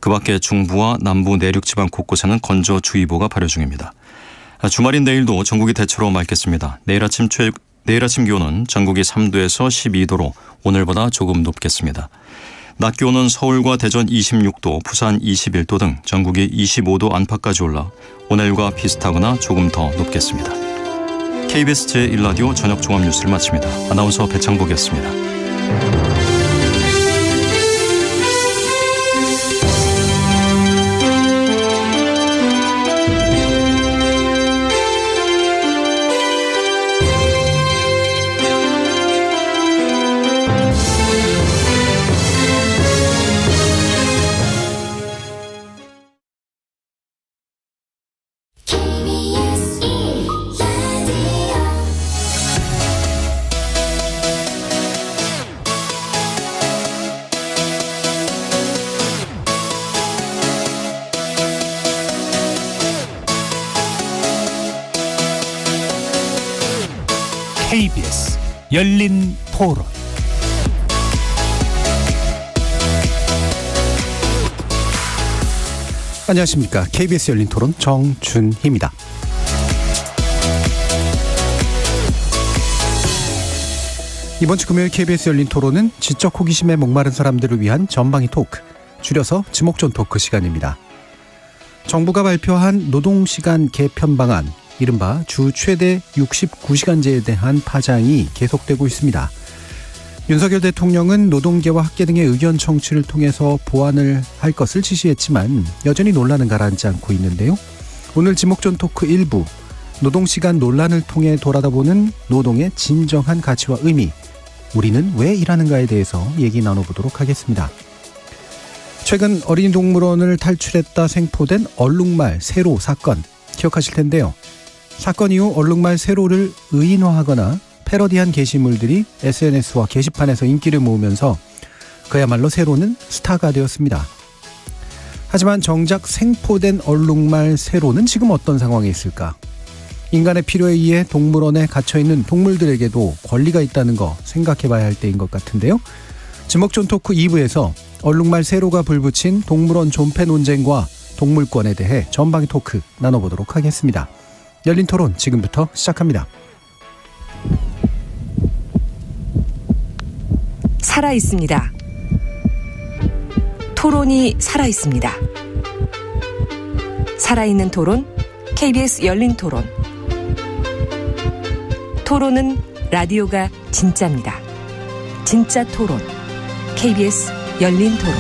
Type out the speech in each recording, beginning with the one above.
그 밖에 중부와 남부 내륙 지방 곳곳에는 건조주의보가 발효 중입니다. 주말인 내일도 전국이 대체로 맑겠습니다. 내일 아침 기온은 전국이 3도에서 12도로 오늘보다 조금 높겠습니다. 낮 기온은 서울과 대전 26도, 부산 21도 등 전국이 25도 안팎까지 올라 오늘과 비슷하거나 조금 더 높겠습니다. KBS 제1라디오 저녁 종합뉴스를 마칩니다. 아나운서 배창복이었습니다. KBS 열린 토론. 안녕하십니까. KBS 열린 토론 정준희입니다. 이번 주 금요일 KBS 열린 토론은 지적 호기심에 목마른 사람들을 위한 전방위 토크, 줄여서 지목전 토크 시간입니다. 정부가 발표한 노동시간 개편 방안, 이른바 주 최대 69시간제에 대한 파장이 계속되고 있습니다. 윤석열 대통령은 노동계와 학계 등의 의견 청취를 통해서 보완을 할 것을 지시했지만 여전히 논란은 가라앉지 않고 있는데요. 오늘 지목전 토크 1부, 노동시간 논란을 통해 돌아다보는 노동의 진정한 가치와 의미, 우리는 왜 일하는가에 대해서 얘기 나눠보도록 하겠습니다. 최근 어린이 동물원을 탈출했다 생포된 얼룩말 세로 사건 기억하실 텐데요. 사건 이후 얼룩말 세로를 의인화하거나 패러디한 게시물들이 SNS와 게시판에서 인기를 모으면서 그야말로 세로는 스타가 되었습니다. 하지만 정작 생포된 얼룩말 세로는 지금 어떤 상황에 있을까? 인간의 필요에 의해 동물원에 갇혀있는 동물들에게도 권리가 있다는 거 생각해봐야 할 때인 것 같은데요. 지목전 토크 2부에서 얼룩말 세로가 불붙인 동물원 존폐 논쟁과 동물권에 대해 전방위 토크 나눠보도록 하겠습니다. 열린 토론 지금부터 시작합니다. 살아있습니다. 토론이 살아있습니다. 살아있는 토론, KBS 열린 토론. 토론은 라디오가 진짜입니다. 진짜 토론, KBS 열린 토론.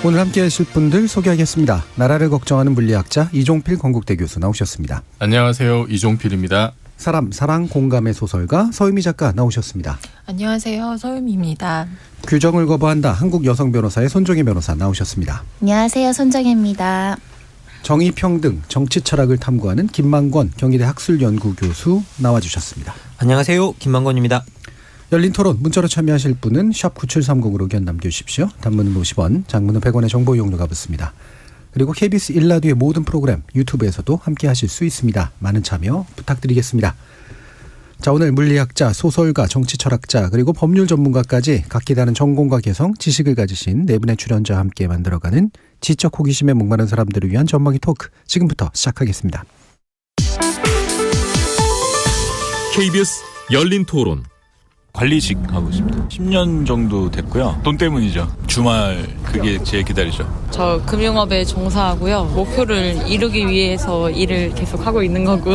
오늘 함께 하실 분들 소개하겠습니다. 나라를 걱정하는 물리학자 이종필 건국대 교수 나오셨습니다. 안녕하세요. 이종필입니다. 사람, 사랑, 공감의 소설가 서유미 작가 나오셨습니다. 안녕하세요. 서유미입니다. 규정을 거부한다. 한국 여성 변호사의 손정혜 변호사 나오셨습니다. 안녕하세요. 손정혜입니다. 정의, 평등, 정치 철학을 탐구하는 김만권 경희대 학술연구교수 나와주셨습니다. 안녕하세요. 김만권입니다. 열린 토론 문자로 참여하실 분은 샵 9730으로 의견 남겨주십시오. 단문은 50원, 장문은 100원의 정보 이용료가 붙습니다. 그리고 KBS 1라디오의 모든 프로그램 유튜브에서도 함께 하실 수 있습니다. 많은 참여 부탁드리겠습니다. 자, 오늘 물리학자, 소설가, 정치철학자 그리고 법률 전문가까지 각기 다른 전공과 개성, 지식을 가지신 네 분의 출연자와 함께 만들어가는 지적 호기심에 목마른 사람들을 위한 전방위 토크 지금부터 시작하겠습니다. KBS 열린 토론. 관리직 하고 있습니다. 10년 정도 됐고요. 돈 때문이죠. 주말 그게 제일 기다리죠. 저 금융업에 종사하고요. 목표를 이루기 위해서 일을 계속 하고 있는 거고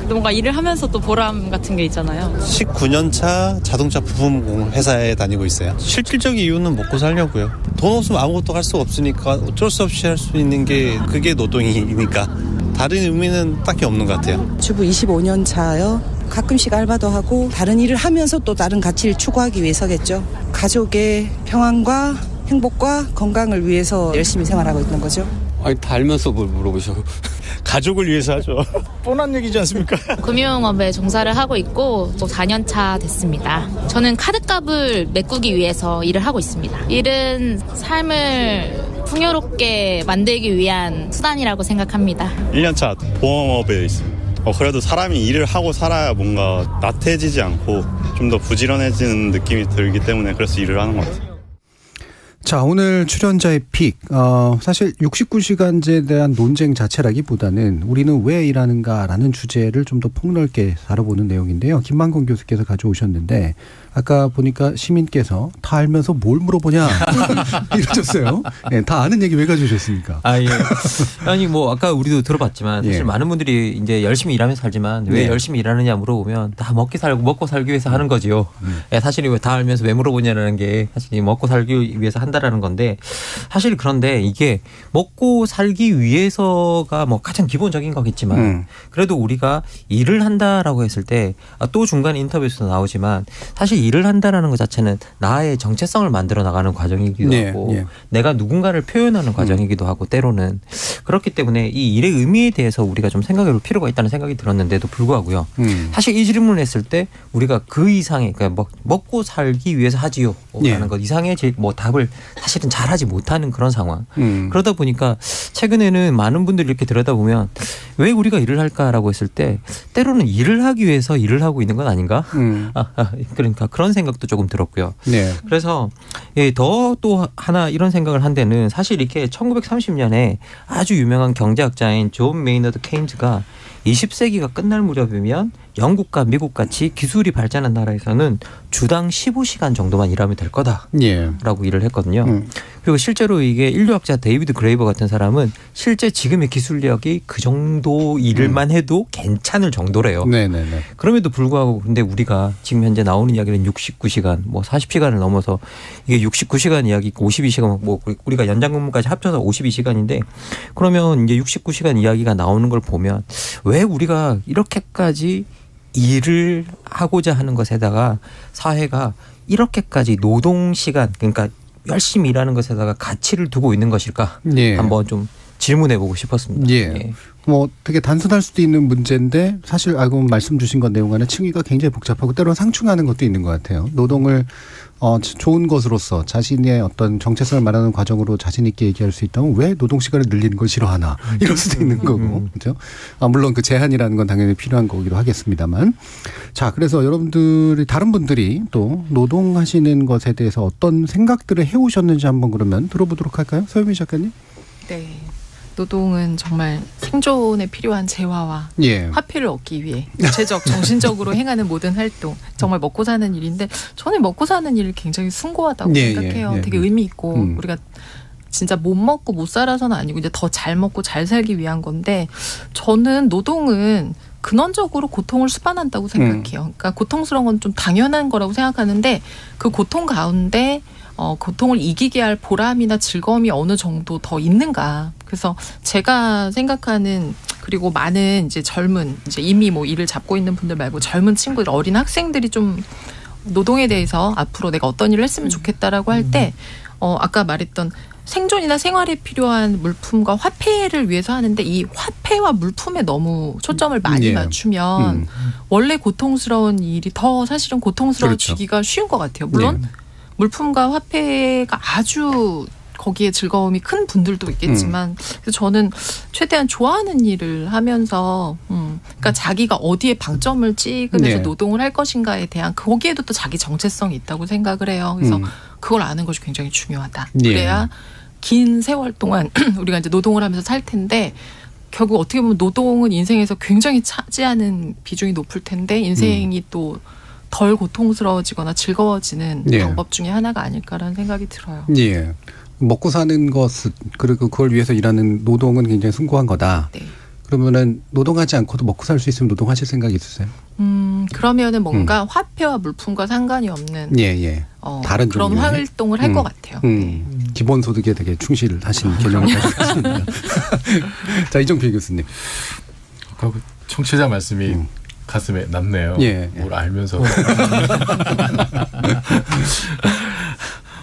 뭔가 일을 하면서 또 보람 같은 게 있잖아요. 19년차 자동차 부품 회사에 다니고 있어요. 실질적인 이유는 먹고 살려고요. 돈 없으면 아무것도 할 수가 없으니까 어쩔 수 없이 할 수 있는 게 그게 노동이니까 다른 의미는 딱히 없는 것 같아요. 주부 25년 차요. 가끔씩 알바도 하고 다른 일을 하면서 또 다른 가치를 추구하기 위해서겠죠. 가족의 평안과 행복과 건강을 위해서 열심히 생활하고 있는 거죠. 아니 다 알면서 뭘 물어보셔. 가족을 위해서 하죠. 뻔한 얘기지 않습니까? 금융업에 종사를 하고 있고 또 4년 차 됐습니다. 저는 카드값을 메꾸기 위해서 일을 하고 있습니다. 일은 삶을 풍요롭게 만들기 위한 수단이라고 생각합니다. 1년 차 보험업에 있습니다. 그래도 사람이 일을 하고 살아야 뭔가 나태해지지 않고 좀 더 부지런해지는 느낌이 들기 때문에 그래서 일을 하는 것 같아요. 자, 오늘 출연자의 픽. 사실 69시간제에 대한 논쟁 자체라기보다는 우리는 왜 일하는가라는 주제를 좀 더 폭넓게 다뤄보는 내용인데요. 김만곤 교수께서 가져오셨는데 아까 보니까 시민께서 다 알면서 뭘 물어보냐 이러셨어요. 네, 다 아는 얘기 왜 가져오셨습니까? 예. 아니 뭐 아까 우리도 들어봤지만 사실 예. 많은 분들이 이제 열심히 일하면서 살지만 왜 네. 열심히 일하느냐 물어보면 다 먹고 살기 위해서 하는 거지요. 사실 왜 다 알면서 왜 물어보냐라는 게 사실 먹고 살기 위해서 한다라는 건데 사실 그런데 이게 먹고 살기 위해서가 뭐 가장 기본적인 거겠지만 그래도 우리가 일을 한다라고 했을 때 또 중간 인터뷰에서 나오지만 사실 일을 한다라는 것 자체는 나의 정체성을 만들어 나가는 과정이기도 네, 하고 네. 내가 누군가를 표현하는 과정이기도 하고 때로는 그렇기 때문에 이 일의 의미에 대해서 우리가 좀 생각해 볼 필요가 있다는 생각이 들었는데도 불구하고요. 사실 이 질문을 했을 때 우리가 그 이상의 그러니까 먹고 살기 위해서 하지요 라는 네. 것 이상의 뭐 답을 사실은 잘하지 못하는 그런 상황. 그러다 보니까 최근에는 많은 분들이 이렇게 들여다보면 왜 우리가 일을 할까라고 했을 때 때로는 일을 하기 위해서 일을 하고 있는 건 아닌가? 그러니까 그런 생각도 조금 들었고요. 네. 그래서 더 또 하나 이런 생각을 한 데는 사실 이렇게 1930년에 아주 유명한 경제학자인 존 메이너드 케인즈가 20세기가 끝날 무렵이면 영국과 미국 같이 기술이 발전한 나라에서는 주당 15시간 정도만 일하면 될 거다라고 예. 일을 했거든요. 그리고 실제로 이게 인류학자 데이비드 그레이버 같은 사람은 실제 지금의 기술력이 그 정도 일만 해도 괜찮을 정도래요. 네네네. 그럼에도 불구하고 근데 우리가 지금 현재 나오는 이야기는 69시간, 뭐 40시간을 넘어서 이게 69시간 이야기, 52시간, 뭐 우리가 연장 근무까지 합쳐서 52시간인데 그러면 이제 69시간 이야기가 나오는 걸 보면 왜 우리가 이렇게까지 일을 하고자 하는 것에다가 사회가 이렇게까지 노동시간 그러니까 열심히 일하는 것에다가 가치를 두고 있는 것일까 예. 한번 좀 질문해보고 싶었습니다. 예. 뭐 되게 단순할 수도 있는 문제인데 사실 알고 보면 말씀 주신 것 내용 안에 층위가 굉장히 복잡하고 때로는 상충하는 것도 있는 것 같아요. 노동을 좋은 것으로서 자신의 어떤 정체성을 말하는 과정으로 자신 있게 얘기할 수 있다면 왜 노동 시간을 늘리는 걸 싫어하나 이럴 수도 있는 거고 그렇죠. 물론 그 제한이라는 건 당연히 필요한 거기도 하겠습니다만 자 그래서 여러분들이 다른 분들이 또 노동하시는 것에 대해서 어떤 생각들을 해오셨는지 한번 그러면 들어보도록 할까요, 서유미 작가님? 네. 노동은 정말 생존에 필요한 재화와 예. 화폐를 얻기 위해 육체적, 정신적으로 행하는 모든 활동 정말 먹고 사는 일인데 저는 먹고 사는 일을 굉장히 숭고하다고 생각해요. 되게 의미 있고 우리가 진짜 못 먹고 못 살아서는 아니고 이제 더 잘 먹고 잘 살기 위한 건데 저는 노동은 근원적으로 고통을 수반한다고 생각해요. 그러니까 고통스러운 건 좀 당연한 거라고 생각하는데 그 고통 가운데 고통을 이기게 할 보람이나 즐거움이 어느 정도 더 있는가. 그래서 제가 생각하는 그리고 많은 이제 젊은 이제 이미 뭐 일을 잡고 있는 분들 말고 젊은 친구들 어린 학생들이 좀 노동에 대해서 앞으로 내가 어떤 일을 했으면 좋겠다라고 할 때 아까 말했던 생존이나 생활에 필요한 물품과 화폐를 위해서 하는데 이 화폐와 물품에 너무 초점을 많이 맞추면 원래 고통스러운 일이 더 사실은 고통스러워지기가 쉬운 것 같아요. 물론 물품과 화폐가 아주 거기에 즐거움이 큰 분들도 있겠지만 그래서 저는 최대한 좋아하는 일을 하면서 그러니까 자기가 어디에 방점을 찍으면서 노동을 할 것인가에 대한 거기에도 또 자기 정체성이 있다고 생각을 해요. 그래서 그걸 아는 것이 굉장히 중요하다. 그래야 긴 세월 동안 우리가 이제 노동을 하면서 살 텐데 결국 어떻게 보면 노동은 인생에서 굉장히 차지하는 비중이 높을 텐데 인생이 또 덜 고통스러워지거나 즐거워지는 방법 중에 하나가 아닐까라는 생각이 들어요. 예. 먹고 사는 것 그리고 그걸 위해서 일하는 노동은 굉장히 숭고한 거다. 네. 그러면은 노동하지 않고도 먹고 살 수 있으면 노동하실 생각이 있으세요? 그러면은 뭔가 화폐와 물품과 상관이 없는 다른 그런 활동을 할 것 같아요. 네. 기본소득에 되게 충실하신 개념을 가지고 계십니다. 자, 이종필 교수님. 아까 그 청취자 말씀이 가슴에 남네요. 뭘 알면서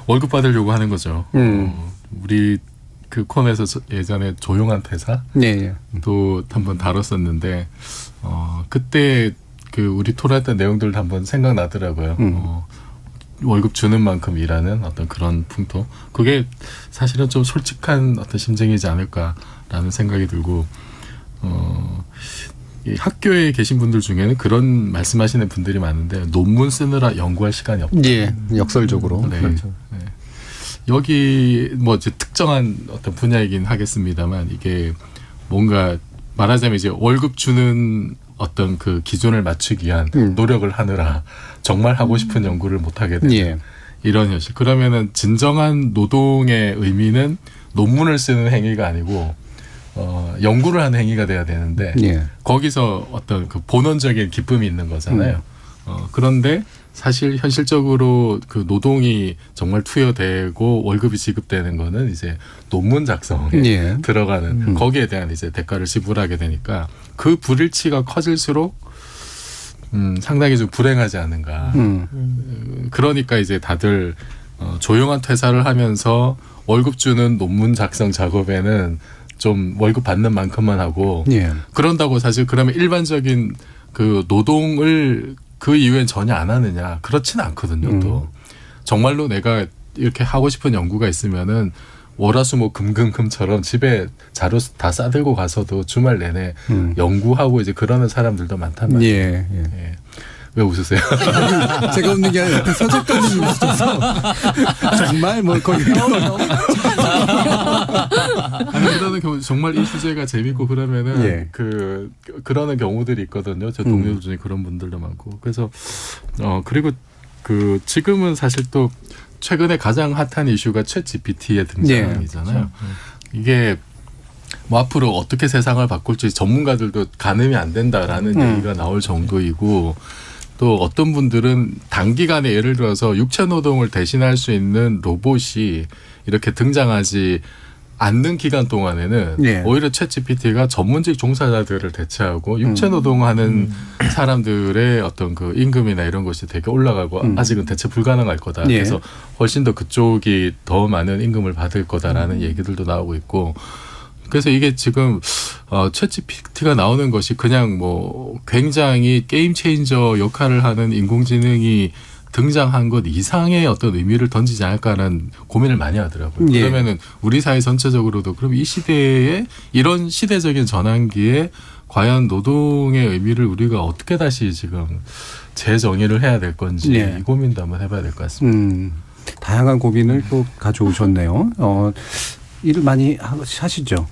월급 받으려고 하는 거죠. 우리 그 코너에서 예전에 조용한 퇴사 또 한번 다뤘었는데 그때 그 우리 토론했던 내용들 한번 생각나더라고요. 월급 주는 만큼 일하는 어떤 그런 풍토. 그게 사실은 좀 솔직한 어떤 심정이지 않을까라는 생각이 들고 이 학교에 계신 분들 중에는 그런 말씀하시는 분들이 많은데 논문 쓰느라 연구할 시간이 없다. 예, 역설적으로. 네. 그렇죠. 네. 여기 뭐 이제 특정한 어떤 분야이긴 하겠습니다만 이게 뭔가 말하자면 이제 월급 주는 어떤 그 기준을 맞추기 위한 노력을 하느라 정말 하고 싶은 연구를 못 하게 되는 예. 이런 현실. 그러면은 진정한 노동의 의미는 논문을 쓰는 행위가 아니고 연구를 하는 행위가 돼야 되는데 예. 거기서 어떤 그 본원적인 기쁨이 있는 거잖아요. 그런데 사실 현실적으로 그 노동이 정말 투여되고 월급이 지급되는 거는 이제 논문 작성에 예. 들어가는 거기에 대한 이제 대가를 지불하게 되니까 그 불일치가 커질수록 상당히 좀 불행하지 않은가. 그러니까 이제 다들 조용한 퇴사를 하면서 월급 주는 논문 작성 작업에는 좀 월급 받는 만큼만 하고 예. 그런다고 사실 그러면 일반적인 그 노동을 그 이후엔 전혀 안 하느냐 그렇지는 않거든요. 또 정말로 내가 이렇게 하고 싶은 연구가 있으면은 월화수목 금금금처럼 집에 자료 다 싸들고 가서도 주말 내내 연구하고 이제 그러는 사람들도 많단 말이에요. 예. 예. 왜 웃으세요? 제가 웃는 게 아니라 옆에 서적가님이 웃으셔서 정말 뭐 거기 아니 그러는 경우 정말 이 주제가 재밌고 그러면은 예. 그러는 경우들이 있거든요. 제 동료들 중에 그런 분들도 많고 그래서 그리고 그 지금은 사실 또 최근에 가장 핫한 이슈가 챗 GPT의 등장이잖아요. 예. 이게 뭐 앞으로 어떻게 세상을 바꿀지 전문가들도 가늠이 안 된다라는 얘기가 나올 정도이고 또 어떤 분들은 단기간에 예를 들어서 육체 노동을 대신할 수 있는 로봇이 이렇게 등장하지 않는 기간 동안에는 예. 오히려 챗GPT가 전문직 종사자들을 대체하고 육체 노동하는 사람들의 어떤 그 임금이나 이런 것이 되게 올라가고 아직은 대체 불가능할 거다. 예. 그래서 훨씬 더 그쪽이 더 많은 임금을 받을 거다라는 얘기들도 나오고 있고 그래서 이게 지금 챗GPT가 나오는 것이 그냥 뭐 굉장히 게임 체인저 역할을 하는 인공지능이 등장한 것 이상의 어떤 의미를 던지지 않을까라는 고민을 많이 하더라고요. 예. 그러면은 우리 사회 전체적으로도 그럼 이 시대에 이런 시대적인 전환기에 과연 노동의 의미를 우리가 어떻게 다시 지금 재정의를 해야 될 건지 예. 이 고민도 한번 해봐야 될 것 같습니다. 다양한 고민을 또 가져오셨네요. 일을 많이 하시죠?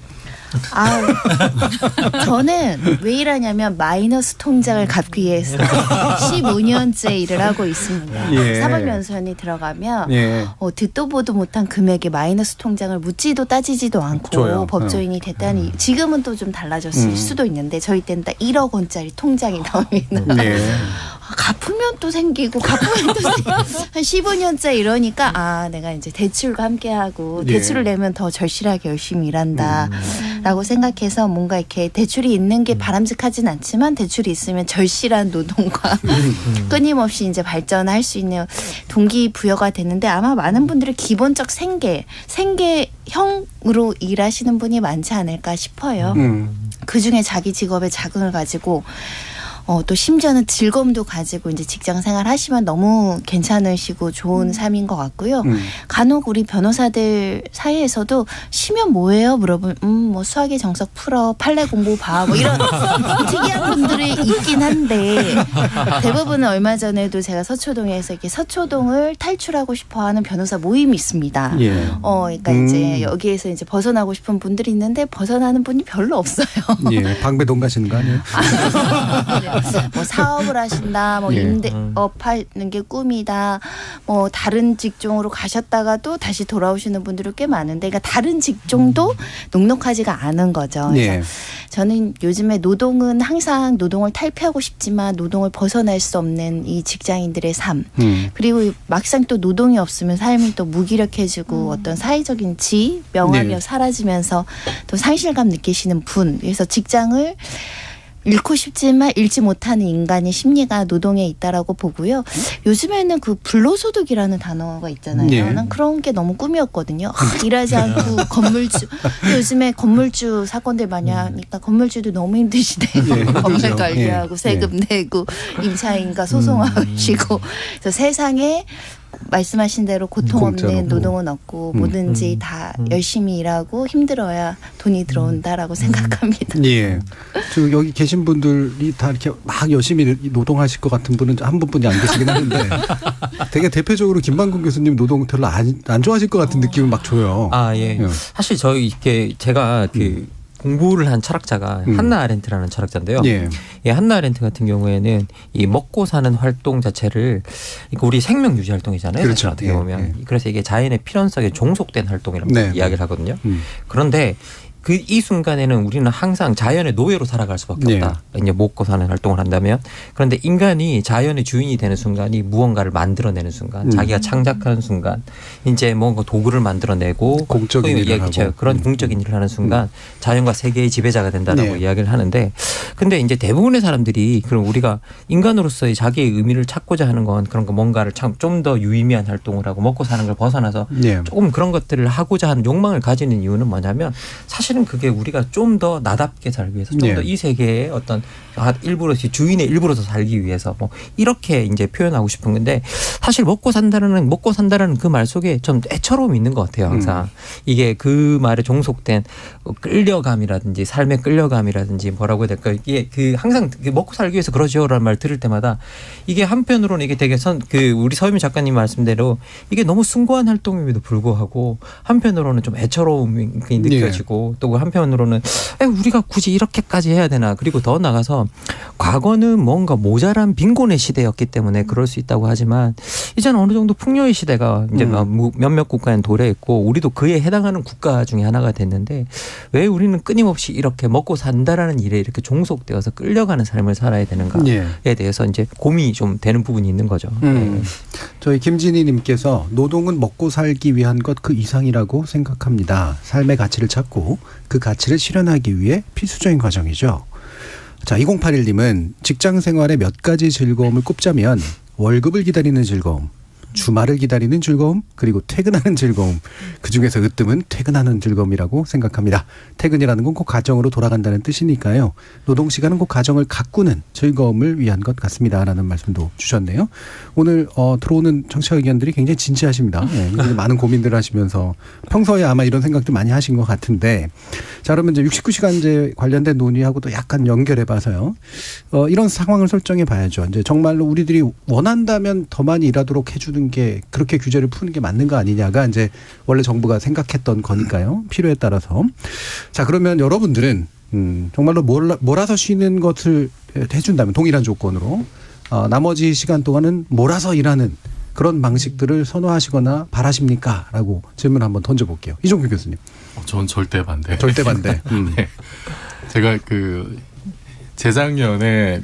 저는 왜 일하냐면 마이너스 통장을 갚기 위해서 15년째 일을 하고 있습니다. 예. 사법연수원이 들어가면 예. 듣도 보도 못한 금액의 마이너스 통장을 묻지도 따지지도 않고 좋아요. 법조인이 됐다니 지금은 또 좀 달라졌을 수도 있는데 저희 때는 딱 1억 원짜리 통장이 나오면 예. 갚으면 또 생기고 갚으면 또 생기고 한 15년째 이러니까 내가 이제 대출과 함께하고 대출을 내면 더 절실하게 열심히 일한다라고 생각해서 뭔가 이렇게 대출이 있는 게 바람직하진 않지만 대출이 있으면 절실한 노동과 끊임없이 이제 발전할 수 있는 동기부여가 되는데 아마 많은 분들이 기본적 생계형으로 일하시는 분이 많지 않을까 싶어요. 그중에 자기 직업에 자긍을 가지고 또 심지어는 즐거움도 가지고 이제 직장 생활 하시면 너무 괜찮으시고 좋은 삶인 것 같고요. 간혹 우리 변호사들 사이에서도 쉬면 뭐해요? 물어보면 뭐 수학의 정석 풀어, 판례 공부 봐, 뭐 이런 특이한 분들이 있긴 한데 대부분은 얼마 전에도 제가 서초동에서 이렇게 서초동을 탈출하고 싶어하는 변호사 모임이 있습니다. 예. 그러니까 이제 여기에서 이제 벗어나고 싶은 분들이 있는데 벗어나는 분이 별로 없어요. 예. 방배동 가시는 거 아니에요? 뭐 사업을 하신다, 뭐 예. 임대업 하는 게 꿈이다, 뭐 다른 직종으로 가셨다가도 다시 돌아오시는 분들이 꽤 많은데, 그러니까 다른 직종도 녹록하지가 않은 거죠. 그래서 예. 저는 요즘에 노동은 항상 노동을 탈피하고 싶지만 노동을 벗어날 수 없는 이 직장인들의 삶, 그리고 막상 또 노동이 없으면 삶이 또 무기력해지고 어떤 사회적인 지위, 명함이 네. 사라지면서 또 상실감 느끼시는 분, 그래서 직장을 잃고 싶지만 잃지 못하는 인간의 심리가 노동에 있다라고 보고요. 요즘에는 그 불로소득이라는 단어가 있잖아요. 네. 난 그런 게 너무 꿈이었거든요. 일하지 않고 건물주. 요즘에 건물주 사건들 많이 하니까 건물주도 너무 힘드시대요. 네, 건물 그렇죠. 관리하고 세금 내고 임차인과 소송하시고 그래서 세상에 말씀하신 대로 고통 공짜로. 없는 노동은 없고 뭐든지 다 열심히 일하고 힘들어야 돈이 들어온다라고 생각합니다. 예. 지금 여기 계신 분들이 다 이렇게 막 열심히 노동하실 것 같은 분은 한 분뿐이 안 계시긴 하는데 되게 대표적으로 김만근 교수님 노동 별로 안 좋아하실 것 같은 느낌을 막 줘요. 아, 예. 사실 저희 이렇게 제가 공부를 한 철학자가 한나 아렌트라는 철학자인데요. 예. 이 한나 아렌트 같은 경우에는 이 먹고 사는 활동 자체를 우리 생명 유지 활동이잖아요. 그렇죠. 사실 어떻게 보면. 그래서 이게 자연의 필연성에 종속된 활동이라고 이야기를 하거든요. 그런데 이 순간에는 우리는 항상 자연의 노예로 살아갈 수밖에 없다. 이제 먹고 사는 활동을 한다면. 그런데 인간이 자연의 주인이 되는 순간이 무언가를 만들어내는 순간, 자기가 창작하는 순간, 이제 뭔가 도구를 만들어내고 공적인 일을 하고 그런 공적인 일을 하는 순간 자연과 세계의 지배자가 된다라고 이야기를 하는데, 근데 이제 대부분의 사람들이 그럼 우리가 인간으로서의 자기의 의미를 찾고자 하는 건 그런 거 뭔가를 참 좀 더 유의미한 활동을 하고 먹고 사는 걸 벗어나서 조금 그런 것들을 하고자 하는 욕망을 가지는 이유는 뭐냐면 사실은 그게 우리가 좀 더 나답게 살기 위해서 좀 더 이 세계의 어떤 일부러서 주인의 일부러서 살기 위해서 뭐 이렇게 이제 표현하고 싶은 건데 사실 먹고 산다라는 그 말 속에 좀 애처로움이 있는 것 같아요. 항상 이게 그 말에 종속된 끌려감이라든지 삶의 끌려감이라든지 뭐라고 해야 될까 이게 항상 먹고 살기 위해서 그러죠라는 말 들을 때마다 이게 한편으로는 이게 되게 우리 서유미 작가님 말씀대로 이게 너무 숭고한 활동임에도 불구하고 한편으로는 좀 애처로움이 느껴지고 또 한편으로는 우리가 굳이 이렇게까지 해야 되나. 그리고 더 나가서 과거는 뭔가 모자란 빈곤의 시대였기 때문에 그럴 수 있다고 하지만 이제는 어느 정도 풍요의 시대가 이제 몇몇 국가엔 도래했고 우리도 그에 해당하는 국가 중에 하나가 됐는데 왜 우리는 끊임없이 이렇게 먹고 산다라는 일에 이렇게 종속되어서 끌려가는 삶을 살아야 되는가에 대해서 이제 고민이 좀 되는 부분이 있는 거죠. 저희 김진희 님께서 노동은 먹고 살기 위한 것 그 이상이라고 생각합니다. 삶의 가치를 찾고 그 가치를 실현하기 위해 필수적인 과정이죠. 자, 2081님은 직장 생활의 몇 가지 즐거움을 꼽자면 월급을 기다리는 즐거움, 주말을 기다리는 즐거움, 그리고 퇴근하는 즐거움. 그중에서 으뜸은 퇴근하는 즐거움이라고 생각합니다. 퇴근이라는 건 꼭 가정으로 돌아간다는 뜻이니까요. 노동시간은 꼭 가정을 가꾸는 즐거움을 위한 것 같습니다. 라는 말씀도 주셨네요. 오늘 들어오는 청취자 의견들이 굉장히 진지하십니다. 굉장히 많은 고민들을 하시면서 평소에 아마 이런 생각도 많이 하신 것 같은데 자, 그러면 이제 69시간제 관련된 논의하고도 약간 연결해봐서요. 이런 상황을 설정해 봐야죠. 이제 정말로 우리들이 원한다면 더 많이 일하도록 해주는 게 그렇게 규제를 푸는 게 맞는 거 아니냐가 이제 원래 정부가 생각했던 거니까요. 필요에 따라서. 자, 그러면 여러분들은 정말로 몰아서 쉬는 것을 해준다면 동일한 조건으로 나머지 시간 동안은 몰아서 일하는 그런 방식들을 선호하시거나 바라십니까? 라고 질문 한번 던져볼게요. 이종필 교수님. 전 절대 반대. 절대 반대. 네. 제가 재작년에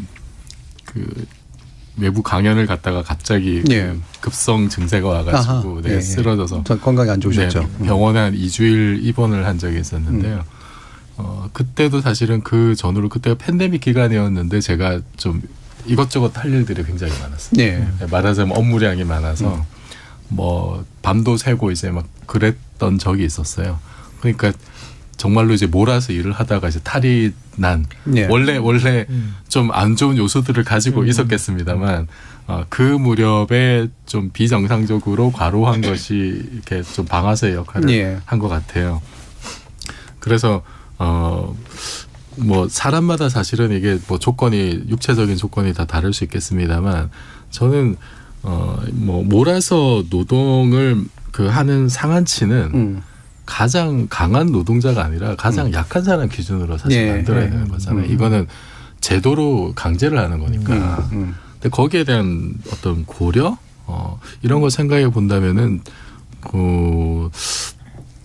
외부 강연을 갔다가 갑자기 급성 증세가 와가지고 쓰러져서 건강이 안 좋으셨죠. 병원에 한 2주일 입원을 한 적이 있었는데요. 그때도 사실은 그 전후로 그때가 팬데믹 기간이었는데 제가 좀 이것저것 할 일들이 굉장히 많았어요. 말하자면 업무량이 많아서 뭐 밤도 새고 이제 막 그랬던 적이 있었어요. 그러니까 정말로 이제 몰아서 일을 하다가 이제 탈이 난 원래 좀 안 좋은 요소들을 가지고 있었겠습니다만 그 무렵에 좀 비정상적으로 과로한 것이 이렇게 좀 방아쇠 역할을 한 것 같아요. 그래서 뭐 사람마다 사실은 이게 뭐 육체적인 조건이 다 다를 수 있겠습니다만 저는 뭐 몰아서 노동을 하는 상한치는 가장 강한 노동자가 아니라 가장 약한 사람 기준으로 사실 만들어야 되는 거잖아요. 이거는 제도로 강제를 하는 거니까. 근데 거기에 대한 어떤 고려 이런 거 생각해 본다면은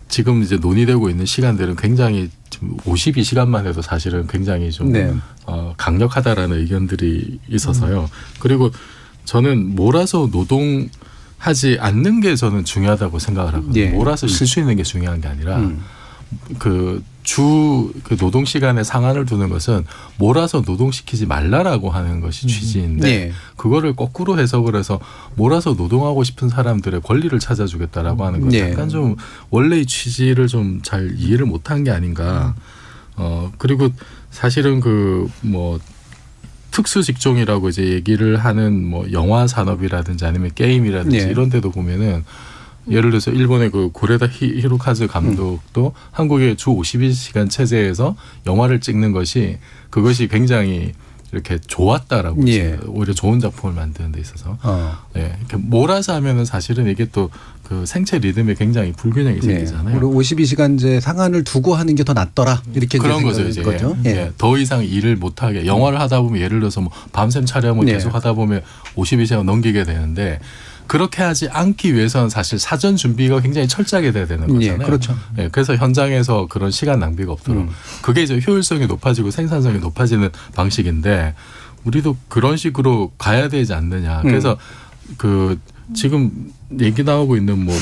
지금 이제 논의되고 있는 시간들은 굉장히 지금 52시간만 해도 사실은 굉장히 좀 강력하다라는 의견들이 있어서요. 그리고 저는 몰아서 노동하지 않는 게 저는 중요하다고 생각을 하거든요. 몰아서 쉴 수 있는 게 중요한 게 아니라 그 노동 시간에 상한을 두는 것은 몰아서 노동시키지 말라라고 하는 것이 취지인데 그거를 거꾸로 해석을 해서 몰아서 노동하고 싶은 사람들의 권리를 찾아주겠다라고 하는 건 약간 좀 원래의 취지를 좀 잘 이해를 못한 게 아닌가. 그리고 사실은 특수 직종이라고 이제 얘기를 하는 뭐 영화 산업이라든지 아니면 게임이라든지 예. 이런 데도 보면은 예를 들어서 일본의 그 고레다 히로카즈 감독도 한국의 주 52시간 체제에서 영화를 찍는 것이 그것이 굉장히 이렇게 좋았다라고 예. 오히려 좋은 작품을 만드는 데 있어서 예, 이렇게 몰아서 하면은 사실은 이게 또 그 생체 리듬에 굉장히 불균형이 생기잖아요. 우리 52시간제 상한을 두고 하는 게 더 낫더라 이렇게 그런 거죠 이제. 거죠. 예. 예. 예. 더 이상 일을 못하게 영화를 하다 보면 예를 들어서 뭐 밤샘 촬영을 예. 계속 하다 보면 52시간 넘기게 되는데 그렇게 하지 않기 위해서는 사실 사전 준비가 굉장히 철저하게 돼야 되는 거잖아요. 예, 그렇죠. 예, 그래서 현장에서 그런 시간 낭비가 없도록 그게 이제 효율성이 높아지고 생산성이 높아지는 방식인데 우리도 그런 식으로 가야 되지 않느냐. 그래서 그 지금 얘기 나오고 있는 뭐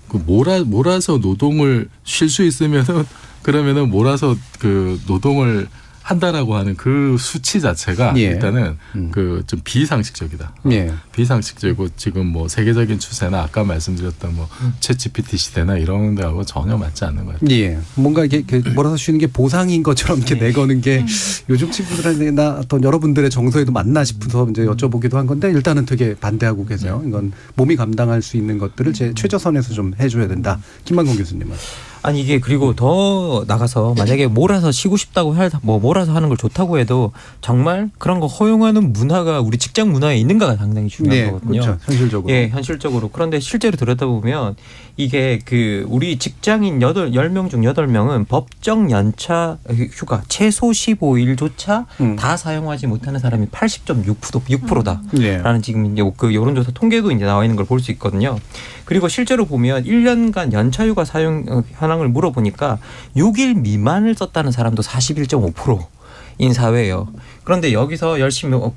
그 몰아서 노동을 쉴 수 있으면은 그러면은 몰아서 그 노동을 한다라고 하는 그 수치 자체가 예. 일단은 그 좀 비상식적이다. 예. 비상식적이고 지금 뭐 세계적인 추세나 아까 말씀드렸던 뭐 챗GPT 시대나 이런 데하고 전혀 맞지 않는 것 같아요. 예. 뭔가 이게 몰아서 쉬는 게 보상인 것처럼 이렇게 내거는 게 요즘 친구들이나 어떤 여러분들의 정서에도 맞나 싶어서 이제 여쭤보기도 한 건데 일단은 되게 반대하고 계세요. 이건 몸이 감당할 수 있는 것들을 최저선에서 좀 해줘야 된다. 김만공 교수님은. 아니 이게 그리고 더 나가서 만약에 몰아서 쉬고 싶다고 뭐 몰아서 하는 걸 좋다고 해도 정말 그런 거 허용하는 문화가 우리 직장 문화에 있는가가 상당히 중요한 네, 거거든요. 그렇죠. 현실적으로. 예, 현실적으로. 그런데 실제로 들여다보면 이게 그 우리 직장인 10명 중 8명은 법정 연차 휴가 최소 15일조차 다 사용하지 못하는 사람이 80.6%다라는 지금 이제 그 여론조사 통계도 이제 나와 있는 걸 볼 수 있거든요. 그리고 실제로 보면 1년간 연차휴가 사용 현황을 물어보니까 6일 미만을 썼다는 사람도 41.5%인 사회예요. 그런데 여기서 열심히 뭐